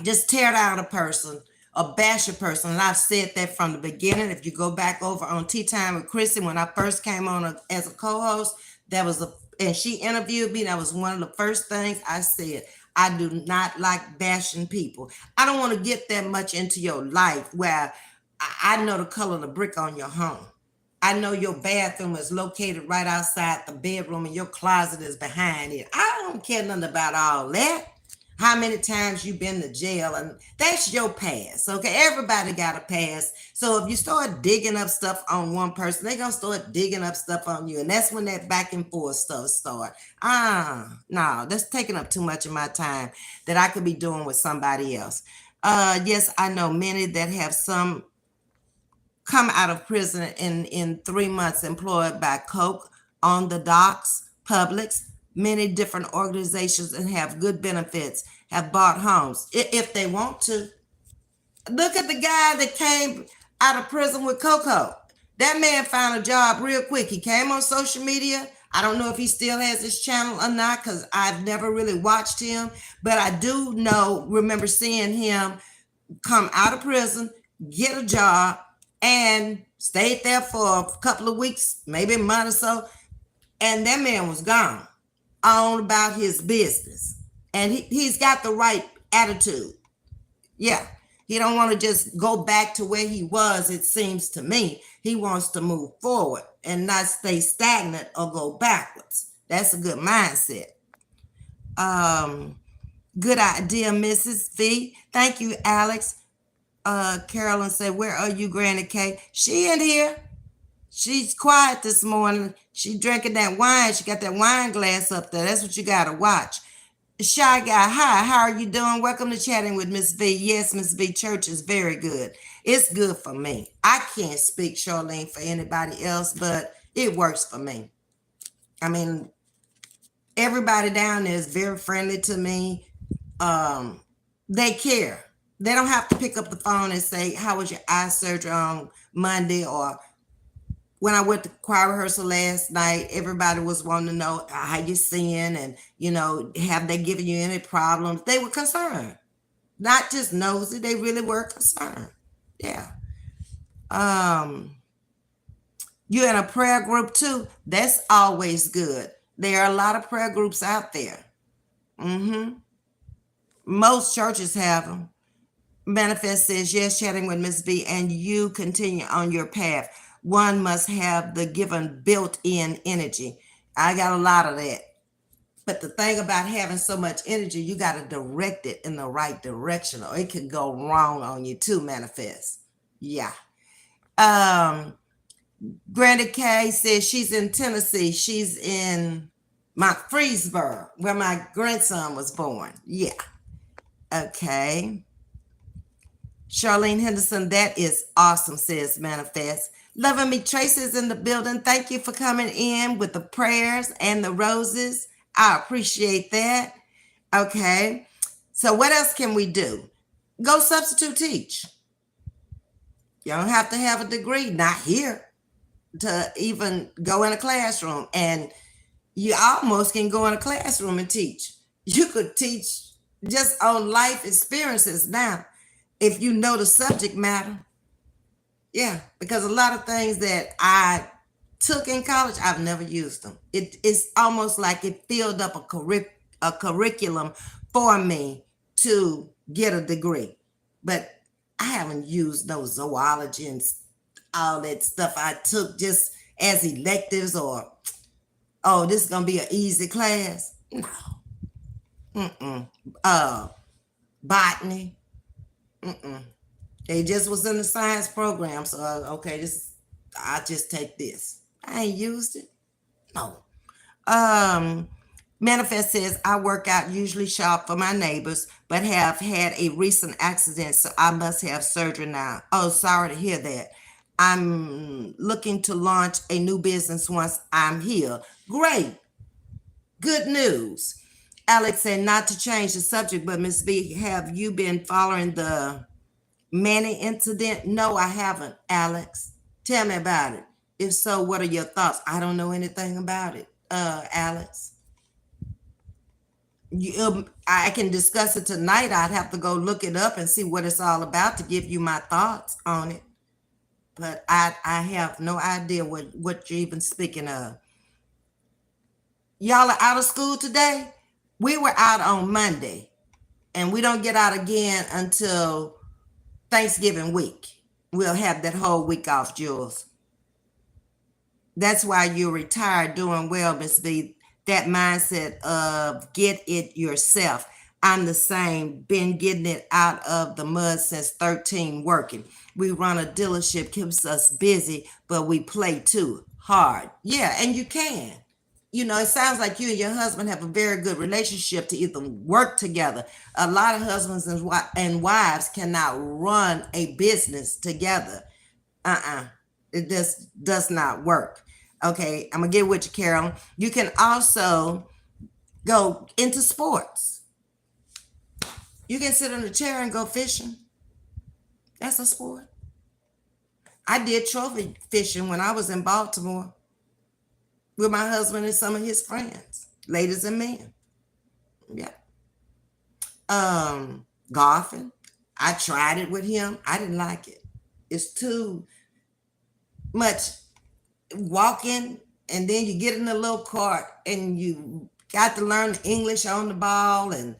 just tear down a person or bash a person. And I've said that from the beginning. If you go back over on Tea Time with Chrissy, when I first came on as a co-host, and she interviewed me, that was one of the first things I said. I do not like bashing people. I don't want to get that much into your life where I know the color of the brick on your home. I know your bathroom is located right outside the bedroom and your closet is behind it. I don't care nothing about all that. How many times you been to jail, and that's your past. Okay, everybody got a past. So if you start digging up stuff on one person, they're gonna start digging up stuff on you, and that's when that back and forth stuff start. No, that's taking up too much of my time that I could be doing with somebody else. Yes, I know many that have some come out of prison in 3 months employed by Coke, on the docks, Publix, many different organizations, and have good benefits, have bought homes if they want to. Look at the guy that came out of prison with Coco. That man found a job real quick. He came on social media. I don't know if he still has his channel or not, because I've never really watched him, but I do remember seeing him come out of prison, get a job, and stayed there for a couple of weeks, maybe a month or so, and that man was gone on about his business. And he's got the right attitude. Yeah. He don't want to just go back to where he was, it seems to me. He wants to move forward and not stay stagnant or go backwards. That's a good mindset. Um, Good idea, Mrs. V. Thank you, Alex. Carolyn said, where are you, Granny K? She in here. She's quiet this morning. She drinking that wine. She got that wine glass up there. That's what you got to watch. Shy Guy, hi, how are you doing? Welcome to Chatting with Ms.V. Yes, Ms.V. Church is very good. It's good for me. I can't speak, Charlene, for anybody else, but it works for me. I mean, everybody down there is very friendly to me. They care. They don't have to pick up the phone and say, how was your eye surgery on Monday? Or when I went to choir rehearsal last night, everybody was wanting to know how you seeing and, have they given you any problems? They were concerned. Not just nosy, they really were concerned. Yeah. You're in a prayer group too. That's always good. There are a lot of prayer groups out there. Most churches have them. Manifest says, yes, Chatting with Ms. V, and you continue on your path. One must have the given built-in energy. I got a lot of that. But the thing about having so much energy, you got to direct it in the right direction, or it can go wrong on you too, Manifest. Yeah. Granny K says she's in Tennessee. She's in Freesboro, where my grandson was born. Yeah. Okay. Charlene Henderson, that is awesome, says Manifest. Loving Me Tracy's in the building. Thank you for coming in with the prayers and the roses. I appreciate that. Okay. So what else can we do? Go substitute teach. You don't have to have a degree, not here, to even go in a classroom. And you almost can go in a classroom and teach. You could teach just on life experiences now if you know the subject matter. Yeah, because a lot of things that I took in college, I've never used them. It's almost like it filled up a curriculum for me to get a degree. But I haven't used no zoology and all that stuff I took just as electives, or, oh, this is going to be an easy class. No. Botany. They just was in the science program. So, okay, I just take this. I ain't used it. No. Manifest says, I work out, usually shop for my neighbors, but have had a recent accident, so I must have surgery now. Oh, sorry to hear that. I'm looking to launch a new business once I'm healed. Great. Good news. Alex said, not to change the subject, but Ms. V, have you been following the Manny incident? No, I haven't, Alex. Tell me about it. If so, what are your thoughts? I don't know anything about it, Alex. I can discuss it tonight. I'd have to go look it up and see what it's all about to give you my thoughts on it. But I have no idea what you're even speaking of. Y'all are out of school today? We were out on Monday, and we don't get out again until Thanksgiving week. We'll have that whole week off, Jules. That's why you're retired doing well, Ms. V. That mindset of get it yourself. I'm the same, been getting it out of the mud since 13 working. We run a dealership, keeps us busy, but we play too hard. Yeah, and you can. It sounds like you and your husband have a very good relationship to even work together. A lot of husbands and wives cannot run a business together. It just does not work. Okay, I'm gonna get with you, Carol. You can also go into sports. You can sit in a chair and go fishing. That's a sport. I did trophy fishing when I was in Baltimore with my husband and some of his friends, ladies and men. Yeah. Golfing. I tried it with him. I didn't like it. It's too much walking, and then you get in a little cart and you got to learn English on the ball, and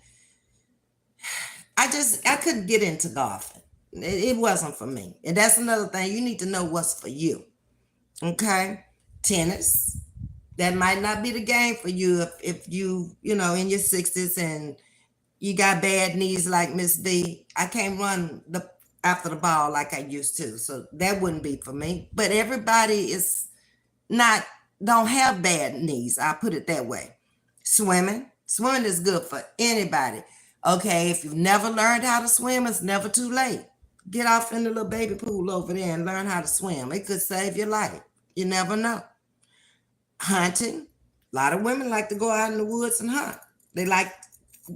I couldn't get into golfing. It wasn't for me. And that's another thing. You need to know what's for you. Okay? Tennis. That might not be the game for you if you know, in your 60s and you got bad knees like Ms.V. I can't run the after the ball like I used to. So that wouldn't be for me. But everybody is not don't have bad knees. I put it that way. Swimming is good for anybody. Okay, if you've never learned how to swim, it's never too late. Get off in the little baby pool over there and learn how to swim. It could save your life. You never know. Hunting. A lot of women like to go out in the woods and hunt. They like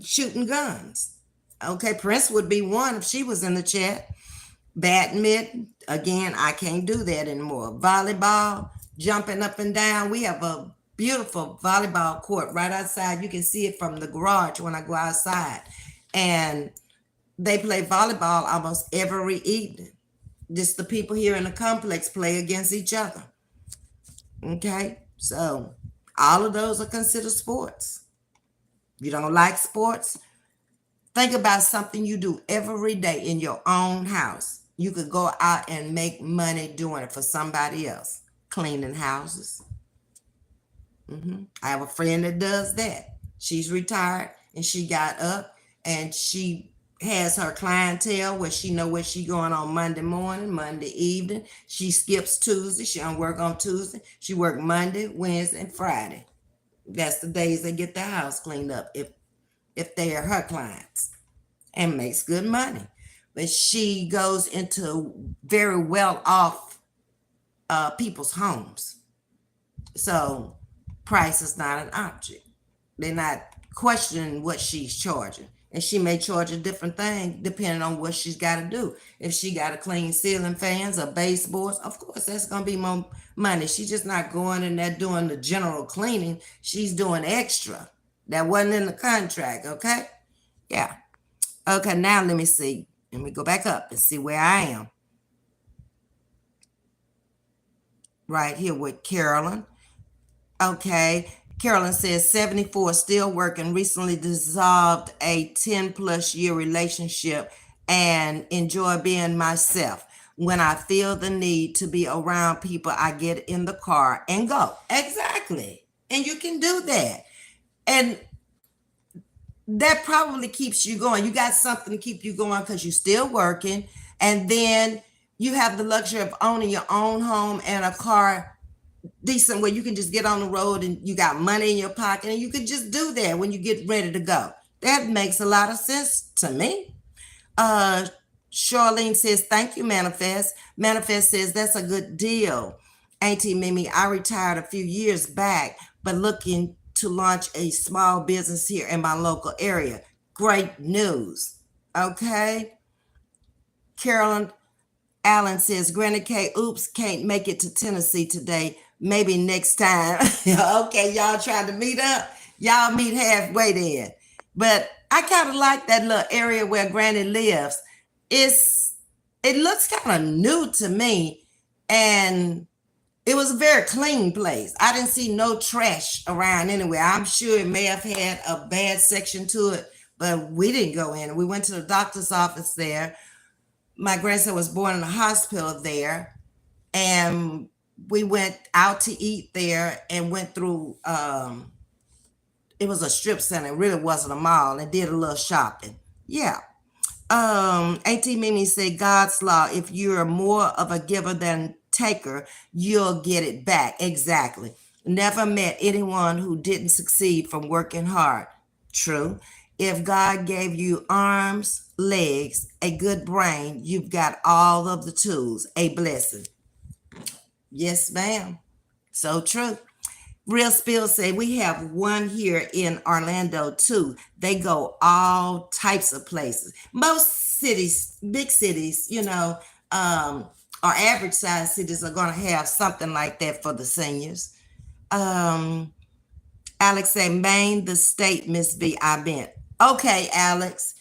shooting guns. Okay, Prince would be one if she was in the chat. Badminton, again, I can't do that anymore. Volleyball, jumping up and down. We have a beautiful volleyball court right outside. You can see it from the garage when I go outside. And they play volleyball almost every evening. Just the people here in the complex play against each other. Okay, so all of those are considered sports. If you don't like sports, think about something you do every day in your own house. You could go out and make money doing it for somebody else. Cleaning houses. I have a friend that does that. She's retired and she got up and she has her clientele where she know where she going on Monday morning, Monday evening. She skips Tuesday. She don't work on Tuesday. She work Monday, Wednesday, and Friday. That's the days they get their house cleaned up if they are her clients, and makes good money. But she goes into very well off people's homes. So price is not an object. They're not questioning what she's charging. And she may charge a different thing depending on what she's got to do. If she got to clean ceiling fans or baseboards, of course that's going to be more money. She's just not going in there doing the general cleaning. She's doing extra. That wasn't in the contract, okay? Yeah. Okay, now let me see. Let me go back up and see where I am. Right here with Carolyn. Okay. Carolyn says 74, still working, recently dissolved a 10 plus year relationship and enjoy being myself. When I feel the need to be around people, I get in the car and go. Exactly. And you can do that. And that probably keeps you going. You got something to keep you going because you're still working. And then you have the luxury of owning your own home and a car decent where you can just get on the road and you got money in your pocket and you can just do that when you get ready to go. That makes a lot of sense to me. Charlene says, thank you, Manifest. Manifest says, that's a good deal. Auntie Mimi, I retired a few years back, but looking to launch a small business here in my local area. Great news. Okay. Carolyn Allen says, Granny K, oops, can't make it to Tennessee today. Maybe next time. Okay, y'all trying to meet up? Y'all meet halfway then. But I kind of like that little area where Granny lives. It looks kind of new to me. And it was a very clean place. I didn't see no trash around anywhere. I'm sure it may have had a bad section to it, but we didn't go in. We went to the doctor's office there. My grandson was born in a hospital there, and we went out to eat there and went through it was a strip center. It really wasn't a mall, and did a little shopping. Yeah. Auntie Mimi said, God's law, if you're more of a giver than taker, you'll get it back. Exactly. Never met anyone who didn't succeed from working hard. True. If God gave you arms, legs, a good brain, you've got all of the tools. A blessing. Yes, ma'am. So true. Real Spill say we have one here in Orlando too. They go all types of places. Most cities, big cities, or average size cities are going to have something like that for the seniors. Alex say Maine, the state, Ms.V. I been. Okay, Alex.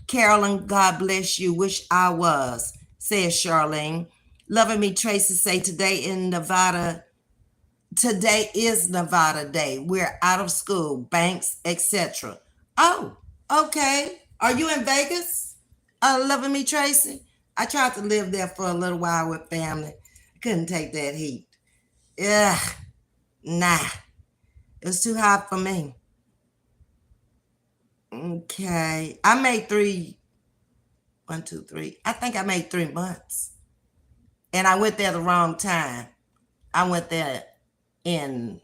Carolyn, God bless you. Wish I was, says Charlene. Loving Me Tracy say today in Nevada. Today is Nevada Day. We're out of school, banks, etc. Oh, okay. Are you in Vegas? Loving me, Tracy? I tried to live there for a little while with family. I couldn't take that heat. Ugh, nah. It was too hot for me. Okay. I made three, 1, 2, 3. I think I made 3 months. And I went there the wrong time. I went there in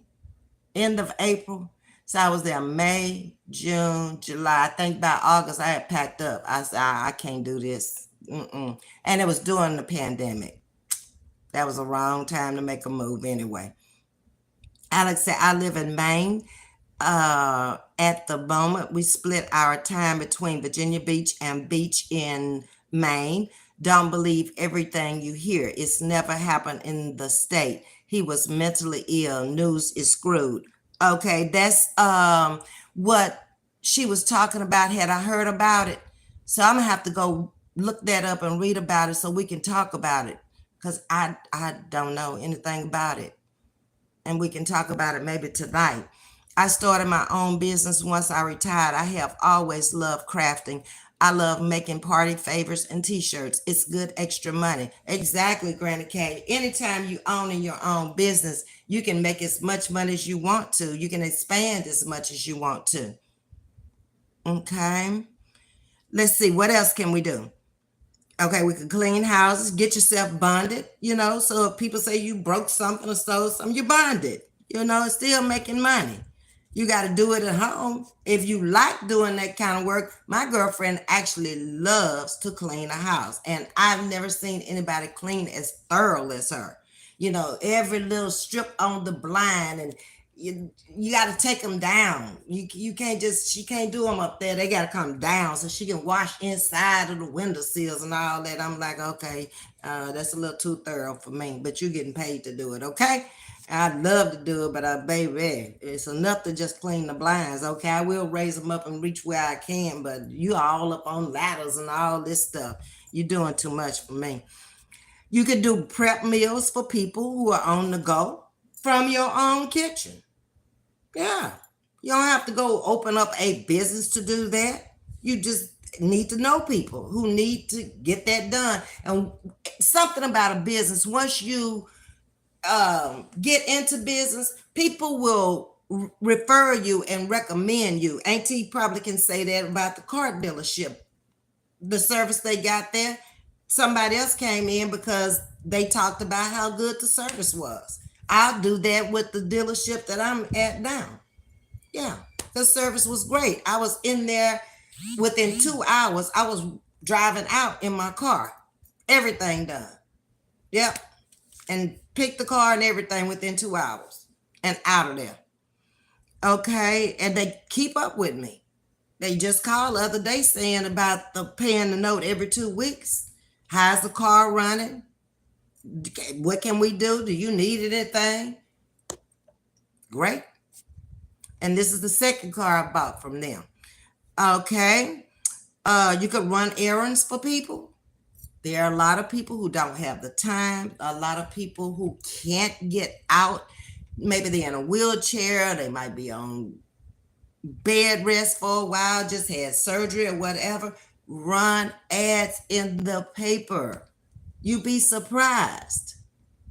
end of April. So I was there May, June, July. I think by August I had packed up. I said, I can't do this. Mm-mm. And it was during the pandemic. That was a wrong time to make a move anyway. Alex said, I live in Maine. At the moment, we split our time between Virginia Beach and Beach in Maine. Don't believe everything you hear. It's never happened in the state. He was mentally ill. News is screwed. Okay, that's what she was talking about. Had I heard about it? So I'm gonna have to go look that up and read about it so we can talk about it. Cause I don't know anything about it, and we can talk about it maybe tonight. I started my own business once I retired. I have always loved crafting. I love making party favors and t-shirts. It's good extra money. Exactly, Granny K. Anytime you own your own business, you can make as much money as you want to. You can expand as much as you want to. Okay. Let's see, what else can we do? Okay, we can clean houses, get yourself bonded, so if people say you broke something or stole something, you bonded, it's still making money. You got to do it at home. If you like doing that kind of work, my girlfriend actually loves to clean a house, and I've never seen anybody clean as thorough as her. Every little strip on the blind, and you got to take them down. You can't just she can't do them up there. They got to come down so she can wash inside of the window sills and all that. I'm like, okay, that's a little too thorough for me. But you're getting paid to do it, okay? I'd love to do it, but baby, it's enough to just clean the blinds. Okay, I will raise them up and reach where I can, but you all up on ladders and all this stuff. You're doing too much for me. You could do prep meals for people who are on the go from your own kitchen. Yeah. You don't have to go open up a business to do that. You just need to know people who need to get that done. And something about a business, once you get into business, people will refer you and recommend you. Auntie probably can say that about the car dealership. The service they got there, somebody else came in because they talked about how good the service was. I'll do that with the dealership that I'm at now. Yeah, the service was great. I was in there within 2 hours. I was driving out in my car. Everything done. Yep. And picked the car and everything within 2 hours and out of there. Okay. And they keep up with me. They just called the other day saying about the paying the note every 2 weeks. How's the car running? What can we do? Do you need anything? Great. And this is the second car I bought from them. Okay. You could run errands for people. There are a lot of people who don't have the time, a lot of people who can't get out. Maybe they're in a wheelchair, they might be on bed rest for a while, just had surgery or whatever. Run ads in the paper. You'd be surprised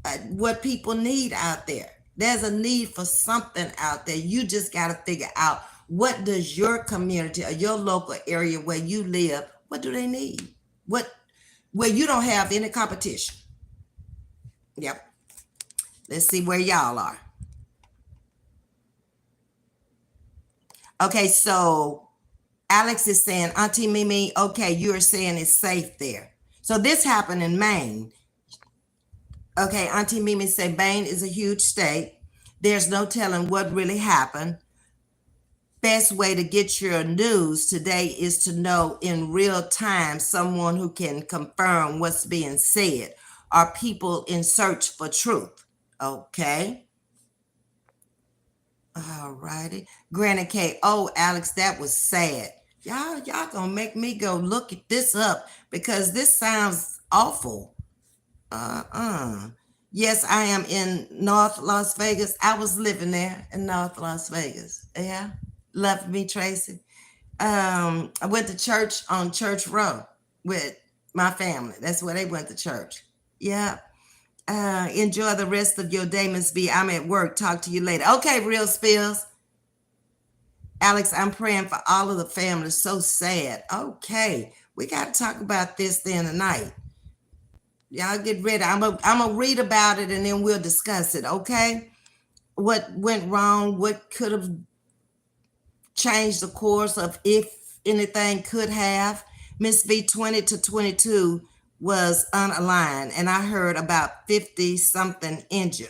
at what people need out there. There's a need for something out there. You just got to figure out, what does your community or your local area where you live, what do they need? Where you don't have any competition. Yep. Let's see where y'all are. Okay, so Alex is saying, Auntie Mimi, okay, you're saying it's safe there. So this happened in Maine. Okay, Auntie Mimi said Maine is a huge state. There's no telling what really happened. Best way to get your news today is to know in real time someone who can confirm what's being said. Are people in search for truth? Okay. All righty. Granny K. Oh, Alex, that was sad. Y'all gonna make me go look this up because this sounds awful. Yes, I am in North Las Vegas. I was living there in North Las Vegas. Yeah. Love me, Tracy. I went to church on Church Row with my family. That's where they went to church. Yeah. Enjoy the rest of your day, Ms.V. I'm at work. Talk to you later. Okay, Real Spills. Alex, I'm praying for all of the families. So sad. Okay. We got to talk about this then tonight. Y'all get ready. I'm gonna read about it and then we'll discuss it, okay? What went wrong? What could have changed the course of if anything could have? Ms.V 20 to 22 was unaligned, and I heard about 50 something injured.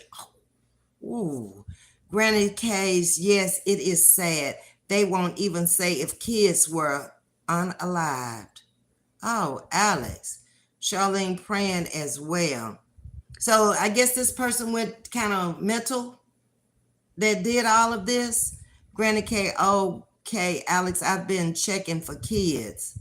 Ooh. Granny K's, yes, it is sad. They won't even say if kids were unalived. Oh, Alex. Charlene praying as well. So I guess this person went kind of mental that did all of this. Granny K, okay, Alex, I've been checking for kids.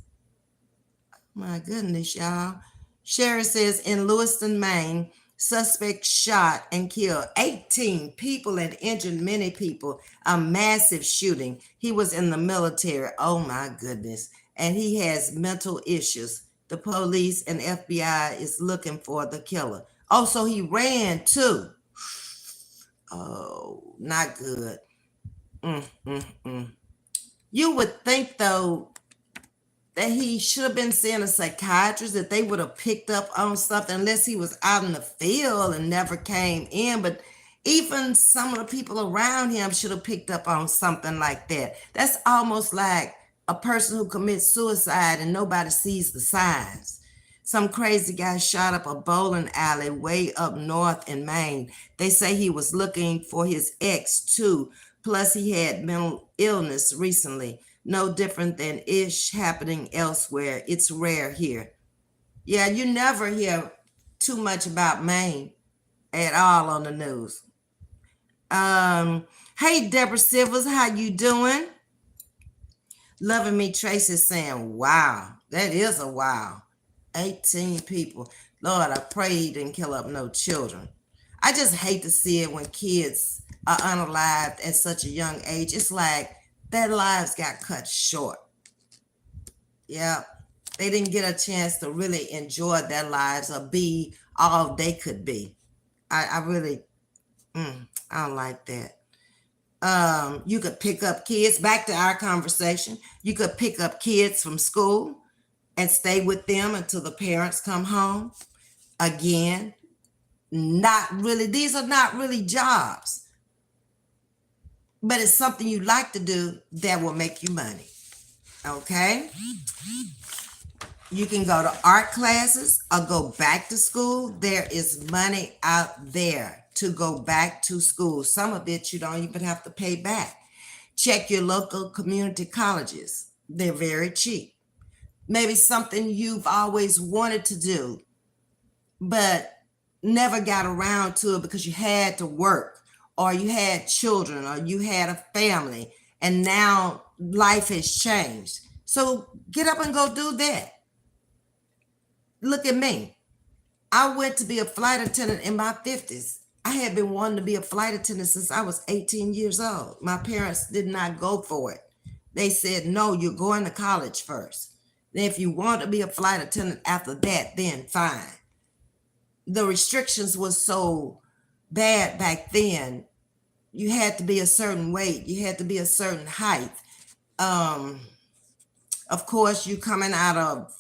My goodness, y'all. Sherry says in Lewiston, Maine, suspect shot and killed 18 people and injured many people. A massive shooting. He was in the military. Oh my goodness. And he has mental issues. The police and FBI is looking for the killer. Oh, so he ran too. Oh, not good. You would think though that he should have been seeing a psychiatrist, that they would have picked up on something unless he was out in the field and never came in. But even some of the people around him should have picked up on something like that. That's almost like a person who commits suicide and nobody sees the signs. Some crazy guy shot up a bowling alley way up north in Maine. They say he was looking for his ex too. Plus he had mental illness recently. No different than ish happening elsewhere. It's rare here. Yeah, you never hear too much about Maine at all on the news. Hey Deborah Silvers, how you doing? Loving Me Tracy saying, wow, that is a wow. 18 people. Lord, I pray he didn't kill up no children. I just hate to see it when kids are unalived at such a young age. It's like their lives got cut short. Yeah, they didn't get a chance to really enjoy their lives or be all they could be. I really, I don't like that. You could pick up kids, back to our conversation. You could pick up kids from school and stay with them until the parents come home. Again, not really, these are not really jobs, but it's something you like to do that will make you money. Okay? You can go to art classes or go back to school. There is money out there to go back to school. Some of it you don't even have to pay back. Check your local community colleges. They're very cheap. Maybe something you've always wanted to do, but never got around to it because you had to work or you had children or you had a family and now life has changed. So get up and go do that. Look at me. I went to be a flight attendant in my 50s. I had been wanting to be a flight attendant since I was 18 years old. My parents did not go for it. They said, no, you're going to college first. Then if you want to be a flight attendant after that, then fine. The restrictions were so bad back then. You had to be a certain weight. You had to be a certain height. Of course, you coming out of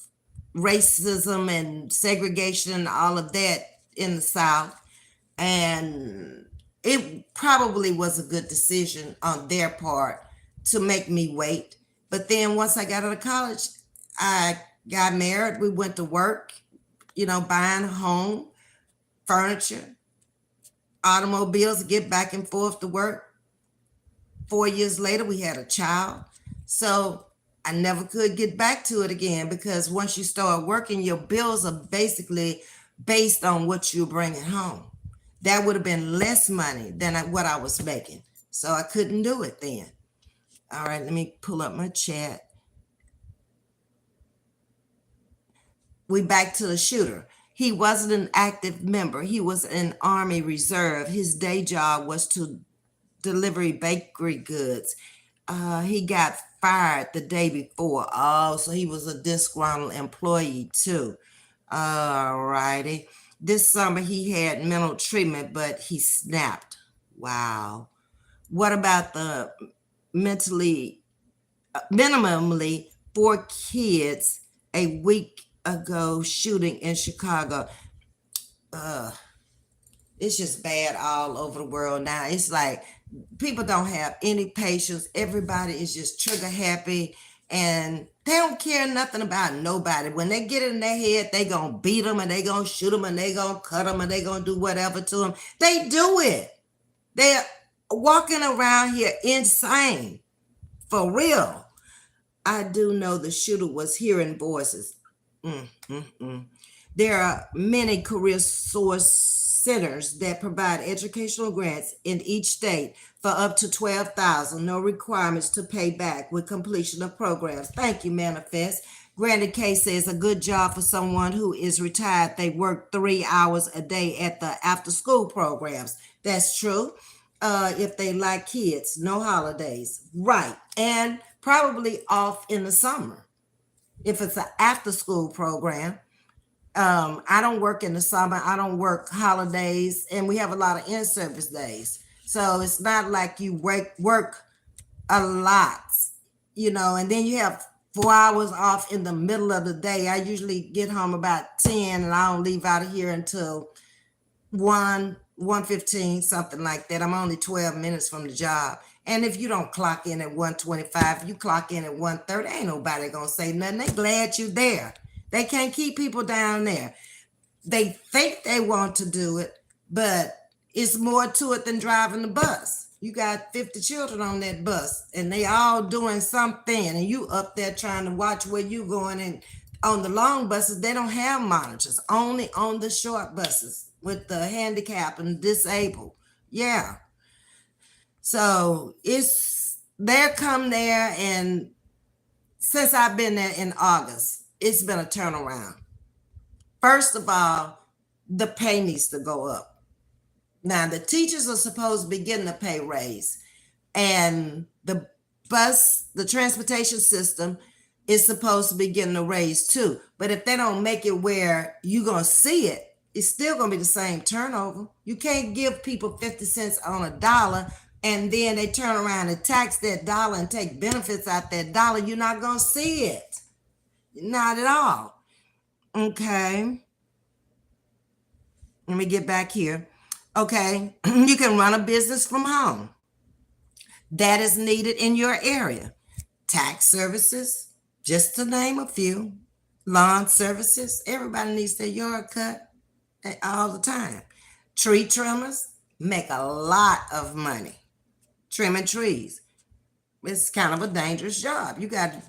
racism and segregation and all of that in the South. And it probably was a good decision on their part to make me wait. But then once I got out of college, I got married. We went to work, buying a home, furniture, automobiles to get back and forth to work. 4 years later, we had a child. So I never could get back to it again because once you start working, your bills are basically based on what you're bringing home. That would have been less money than what I was making. So I couldn't do it then. All right, let me pull up my chat. We back to the shooter. He wasn't an active member. He was an Army Reserve. His day job was to deliver bakery goods. He got fired the day before. Oh, so he was a disgruntled employee too. All righty. This summer he had mental treatment, but he snapped. Wow. What about the mentally, minimally 4 kids a week ago shooting in Chicago? Uh, it's just bad all over the world now. It's like people don't have any patience. Everybody is just trigger happy and they don't care nothing about nobody. When they get in their head, they gonna beat them and they gonna shoot them and they gonna cut them and they gonna do whatever to them. They do it. They're walking around here insane. For real. I do know the shooter was hearing voices. Mm, mm, mm. There are many career source centers that provide educational grants in each state for up to 12,000. No requirements to pay back with completion of programs. Thank you, Manifest. Granted Case says a good job for someone who is retired. They work 3 hours a day at the after school programs. That's true. If they like kids, no holidays. Right. And probably off in the summer if it's an after school program. I don't work in the summer. I don't work holidays, and we have a lot of in-service days. So it's not like you work a lot, and then you have 4 hours off in the middle of the day. I usually get home about 10 and I don't leave out of here until 1:15, something like that. I'm only 12 minutes from the job. And if you don't clock in at 1:25, you clock in at 1:30, ain't nobody gonna say nothing. They glad you there. They can't keep people down there. They think they want to do it, but it's more to it than driving the bus. You got 50 children on that bus and they all doing something and you up there trying to watch where you going. And on the long buses, they don't have monitors, only on the short buses with the handicap and disabled. Yeah. So they're come there, and since I've been there in August, it's been a turnaround. First of all, the pay needs to go up. Now, the teachers are supposed to be getting a pay raise, and the transportation system is supposed to be getting a raise too. But if they don't make it where you're going to see it, it's still going to be the same turnover. You can't give people 50 cents on a dollar and then they turn around and tax that dollar and take benefits out that dollar. You're not going to see it. Not at all. Okay. Let me get back here. Okay. You can run a business from home. That is needed in your area. Tax services, just to name a few. Lawn services. Everybody needs their yard cut all the time. Tree trimmers make a lot of money trimming trees. It's kind of a dangerous job. You got to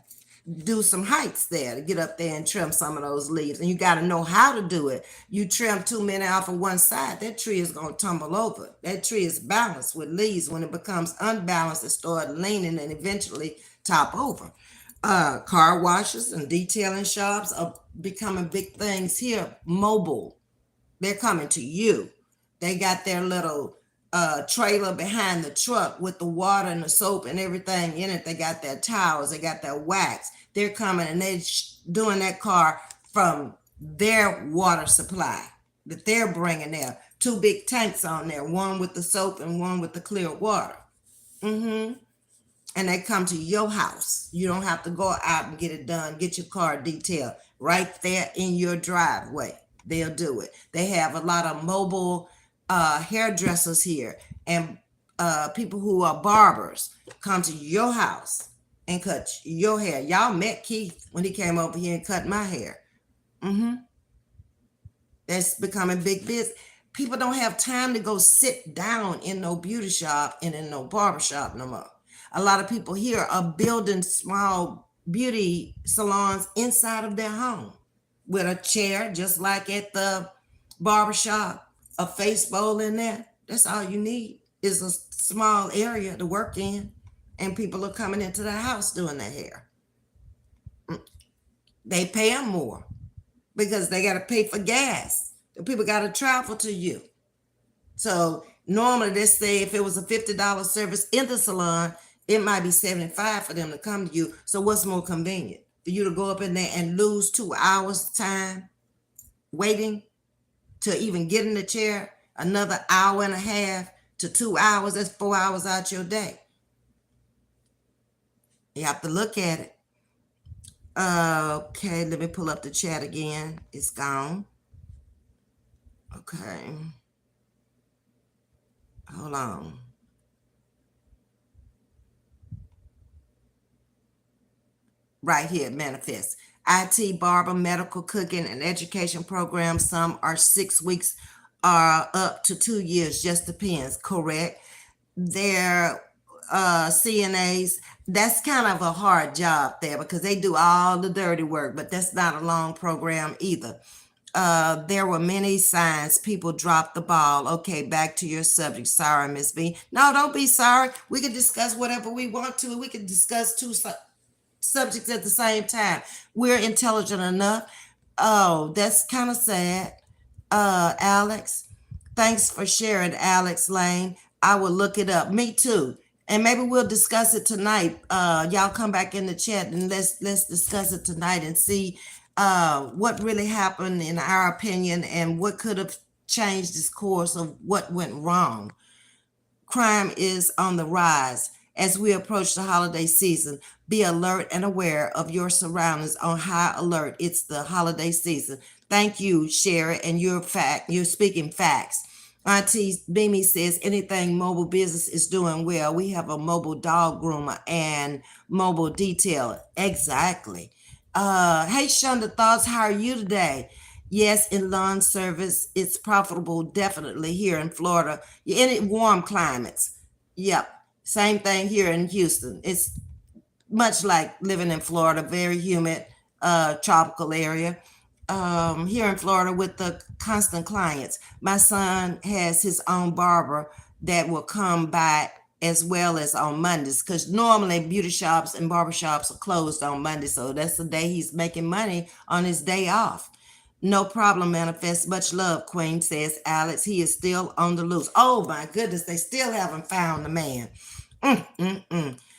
do some heights there to get up there and trim some of those leaves, and you got to know how to do it. You trim too many off of one side, that tree is going to tumble over. That tree is balanced with leaves. When it becomes unbalanced, it starts leaning and eventually top over. Car washes and detailing shops are becoming big things here. Mobile, they're coming to you. They got their little trailer behind the truck with the water and the soap and everything in it. They got their towels, they got their wax. They're coming and they're doing that car from their water supply that they're bringing there. 2 big tanks on there, one with the soap and one with the clear water. And they come to your house. You don't have to go out and get it done, get your car detailed right there in your driveway. They'll do it. They have a lot of mobile hairdressers here, and people who are barbers come to your house and cut your hair. Y'all met Keith when he came over here and cut my hair. That's becoming big business. People don't have time to go sit down in no beauty shop and in no barber shop no more. A lot of people here are building small beauty salons inside of their home with a chair, just like at the barber shop, a face bowl in there. That's all you need is a small area to work in, and people are coming into the house doing their hair. They pay them more because they got to pay for gas. The people got to travel to you. So normally, let's say if it was a $50 service in the salon, It might be 75 for them to come to you. So what's more convenient? For you to go up in there and lose 2 hours time waiting to even get in the chair, another hour and a half to 2 hours, that's 4 hours out your day. You have to look at it. Okay, let me pull up the chat again. It's gone. Okay. Hold on. Right here, manifest. IT, barber, medical, cooking, and education programs. Some are 6 weeks, are up to 2 years, just depends. Correct. They're CNAs. That's kind of a hard job there because they do all the dirty work, but that's not a long program either. There were many signs people dropped the ball. Okay, back to your subject. Sorry, Ms.V. No, don't be sorry. We can discuss whatever we want to. We can discuss two subjects at the same time. We're intelligent enough. Oh, that's kind of sad. Alex, thanks for sharing, Alex Lane. I will look it up. Me too. And maybe we'll discuss it tonight. Y'all come back in the chat and let's discuss it tonight and see what really happened in our opinion and what could have changed this course of what went wrong. Crime is on the rise as we approach the holiday season. Be alert and aware of your surroundings. On high alert. It's the holiday season. Thank you, Sherry, and you're speaking facts. Auntie Mimi says anything mobile business is doing well. We have a mobile dog groomer and mobile detailer. Exactly. Hey Shonda, thoughts, how are you today? Yes, in lawn service, it's profitable definitely here in Florida. In warm climates. Yep. Same thing here in Houston. It's much like living in Florida, very humid, tropical area. Here in Florida with the constant clients. My son has his own barber that will come by as well as on Mondays because normally beauty shops and barber shops are closed on Monday. So that's the day he's making money on his day off. No problem, manifest. Much love, Queen, says Alex. He is still on the loose. Oh my goodness, they still haven't found the man.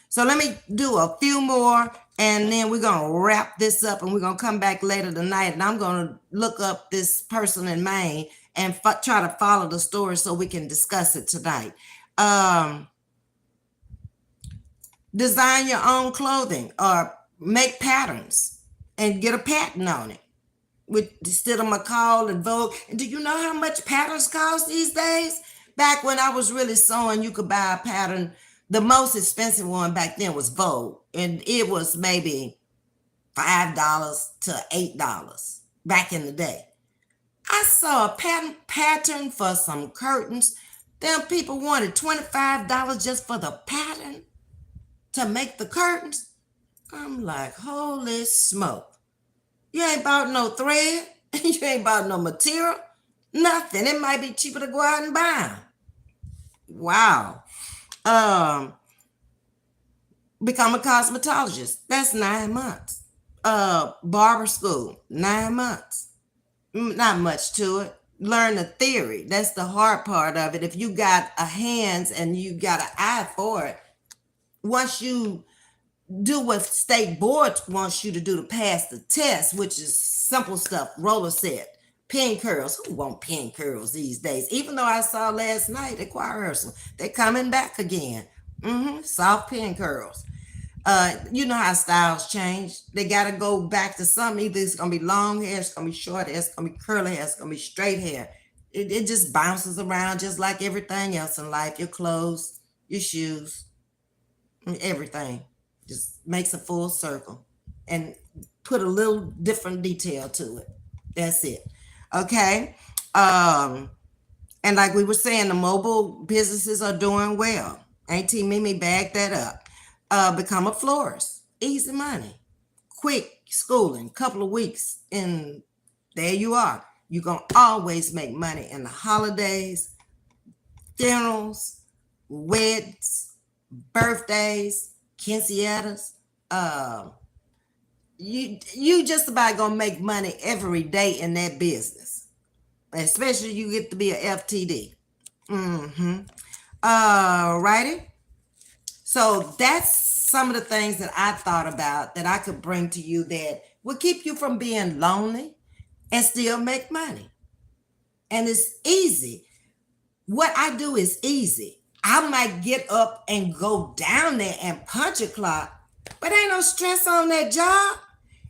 So let me do a few more and then we're going to wrap this up and we're going to come back later tonight and I'm going to look up this person in Maine and try to follow the story so we can discuss it tonight. Design your own clothing or make patterns and get a patent on it. With Stella McCall and Vogue. And do you know how much patterns cost these days? Back when I was really sewing, you could buy a pattern. The most expensive one back then was Vogue, and it was maybe $5 to $8 back in the day. I saw a pattern for some curtains. Them people wanted $25 just for the pattern to make the curtains. I'm like, holy smoke. You ain't bought no thread. You ain't bought no material. Nothing. It might be cheaper to go out and buy them. Wow. Become a cosmetologist. That's 9 months. Barber school, 9 months. Not much to it. Learn the theory. That's the hard part of it. If you got a hands and you got an eye for it, once you do what state board wants you to do to pass the test, which is simple stuff, roller set, pin curls. Who want pin curls these days? Even though I saw last night at choir rehearsal, they're coming back again. Soft pin curls. You know how styles change. They got to go back to something. Either it's going to be long hair, it's going to be short hair, it's going to be curly hair, it's going to be straight hair. It just bounces around just like everything else in life. Your clothes, your shoes, everything. Just makes a full circle and put a little different detail to it. That's it. Okay. And like we were saying, the mobile businesses are doing well. Auntie Mimi bagged that up. Become a florist. Easy money. Quick schooling. Couple of weeks. And there you are. You're going to always make money in the holidays, funerals, weddings, birthdays, quinceañeras. You just about gonna make money every day in that business, especially you get to be a FTD. Righty. So that's some of the things that I thought about that I could bring to you that will keep you from being lonely and still make money. And it's easy. What I do is easy. I might get up and go down there and punch a clock, but ain't no stress on that job.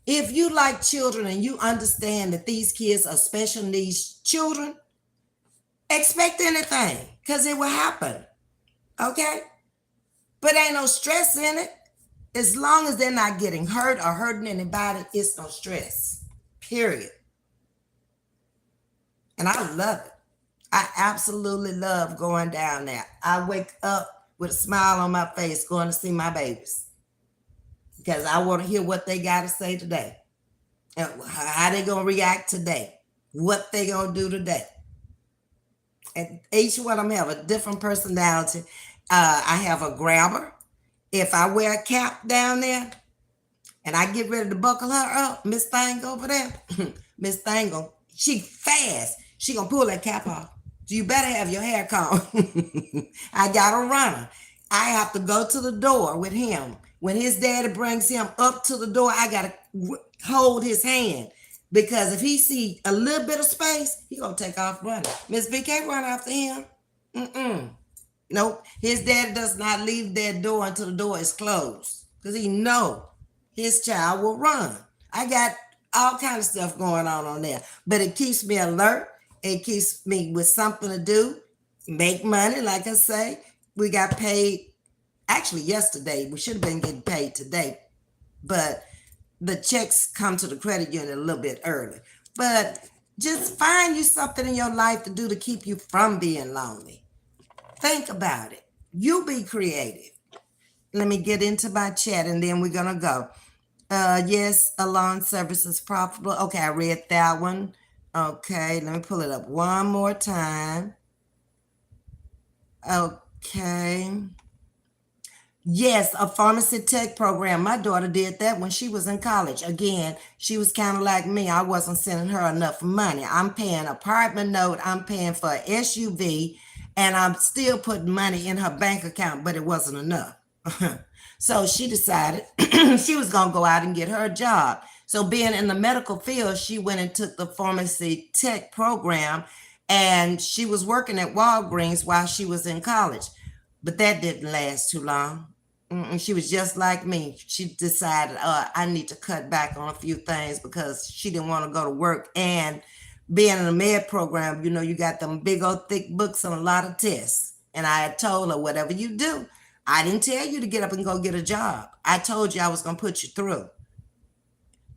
If you like children and you understand that these kids are special needs children, expect anything because it will happen. Okay? But ain't no stress in it. As long as they're not getting hurt or hurting anybody, it's no stress. Period. And I love it. I absolutely love going down there. I wake up with a smile on my face going to see my babies because I want to hear what they got to say today, and how they going to react today, what they going to do today. And each one of them have a different personality. I have a grabber. If I wear a cap down there and I get ready to buckle her up, Miss Thing over there, Miss Thing, she fast. She gonna pull that cap off. So you better have your hair combed. I got a runner. I have to go to the door with him. When his daddy brings him up to the door, I gotta hold his hand because if he see a little bit of space, he gonna take off running. Ms.V can't run after him. Nope. His daddy does not leave that door until the door is closed because he know his child will run. I got all kind of stuff going on there, but it keeps me alert. It keeps me with something to do, make money. Like I say, we got paid actually yesterday. We should have been getting paid today, but the checks come to the credit union a little bit early. But just find you something in your life to do to keep you from being lonely. Think about it. You be creative. Let me get into my chat and then we're going to go. Yes, lawn service is profitable. Okay, I read that one. Okay, let me pull it up one more time. Okay. Yes, a pharmacy tech program. My daughter did that when she was in college. Again, she was kind of like me. I wasn't sending her enough money. I'm paying apartment note. I'm paying for an SUV, and I'm still putting money in her bank account, but it wasn't enough. So she decided she was going to go out and get her a job. So being in the medical field, she went and took the pharmacy tech program, and she was working at Walgreens while she was in college. But that didn't last too long. She was just like me. She decided, I need to cut back on a few things because she didn't want to go to work. And being in a med program, you got them big old thick books and a lot of tests. And I had told her, whatever you do, I didn't tell you to get up and go get a job. I told you I was going to put you through.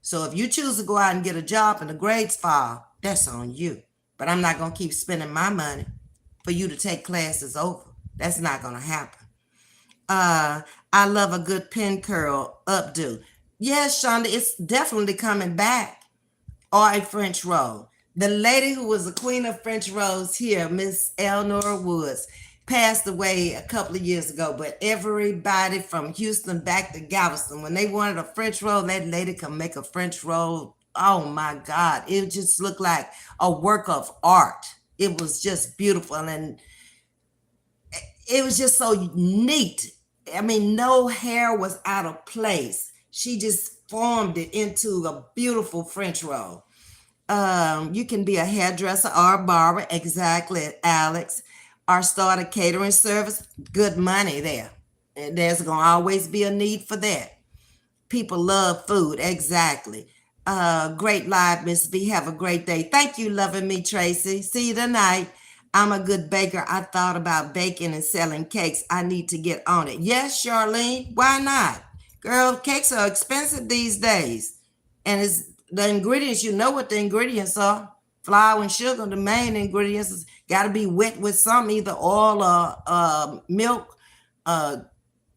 So if you choose to go out and get a job and the grades fall, that's on you. But I'm not going to keep spending my money for you to take classes over. That's not going to happen. I love a good pin curl updo. Yes, Shonda, it's definitely coming back. Or a French roll. The lady who was the queen of French rolls here, Miss Eleanor Woods, passed away a couple of years ago, but everybody from Houston back to Galveston, when they wanted a French roll, that lady could make a French roll. Oh my God. It just looked like a work of art. It was just beautiful. And it was just so neat. I mean, no hair was out of place. She just formed it into a beautiful French roll. You can be a hairdresser or a barber. Exactly, Alex. Or start a catering service. Good money there. And there's going to always be a need for that. People love food. Exactly. Great live, Ms.V. Have a great day. Thank you, loving me, Tracy. See you tonight. I'm a good baker. I thought about baking and selling cakes. I need to get on it. Yes, Charlene. Why not? Girl, cakes are expensive these days. And it's the ingredients, you know what the ingredients are. Flour and sugar, the main ingredients, got to be wet with some, either oil or milk,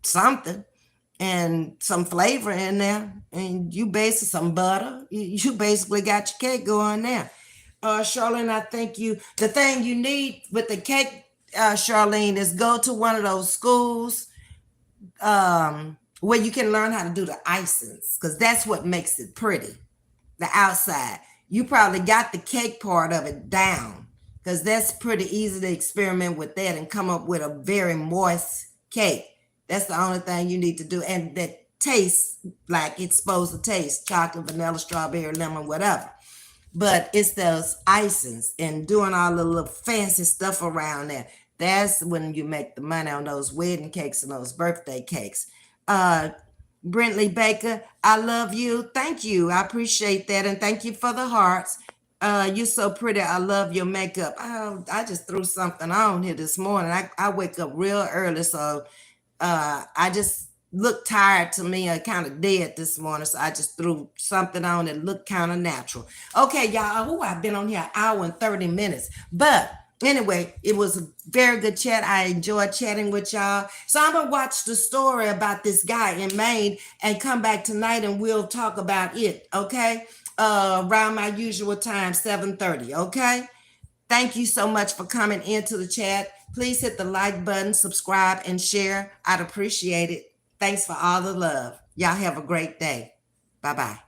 something, and some flavor in there. And you basically some butter. You basically got your cake going there. Charlene, I think the thing you need with the cake, Charlene, is go to one of those schools where you can learn how to do the icings, because that's what makes it pretty. The outside. You probably got the cake part of it down, because that's pretty easy to experiment with that and come up with a very moist cake. That's the only thing you need to do. And that tastes like it's supposed to taste: chocolate, vanilla, strawberry, lemon, whatever. But it's those icings and doing all the little fancy stuff around there. That's when you make the money on those wedding cakes and those birthday cakes. Uh, Brentley Baker, I love you. Thank you. I appreciate that. And thank you for the hearts. You're so pretty. I love your makeup. Oh, I just threw something on here this morning. I wake up real early, so I just looked tired to me, kind of dead this morning. So I just threw something on that looked kind of natural. Okay, y'all. Oh, I've been on here an hour and 30 minutes. But anyway, it was a very good chat. I enjoyed chatting with y'all. So I'm gonna watch the story about this guy in Maine and come back tonight and we'll talk about it. Okay. Around my usual time, 7:30. Okay. Thank you so much for coming into the chat. Please hit the like button, subscribe, and share. I'd appreciate it. Thanks for all the love. Y'all have a great day. Bye-bye.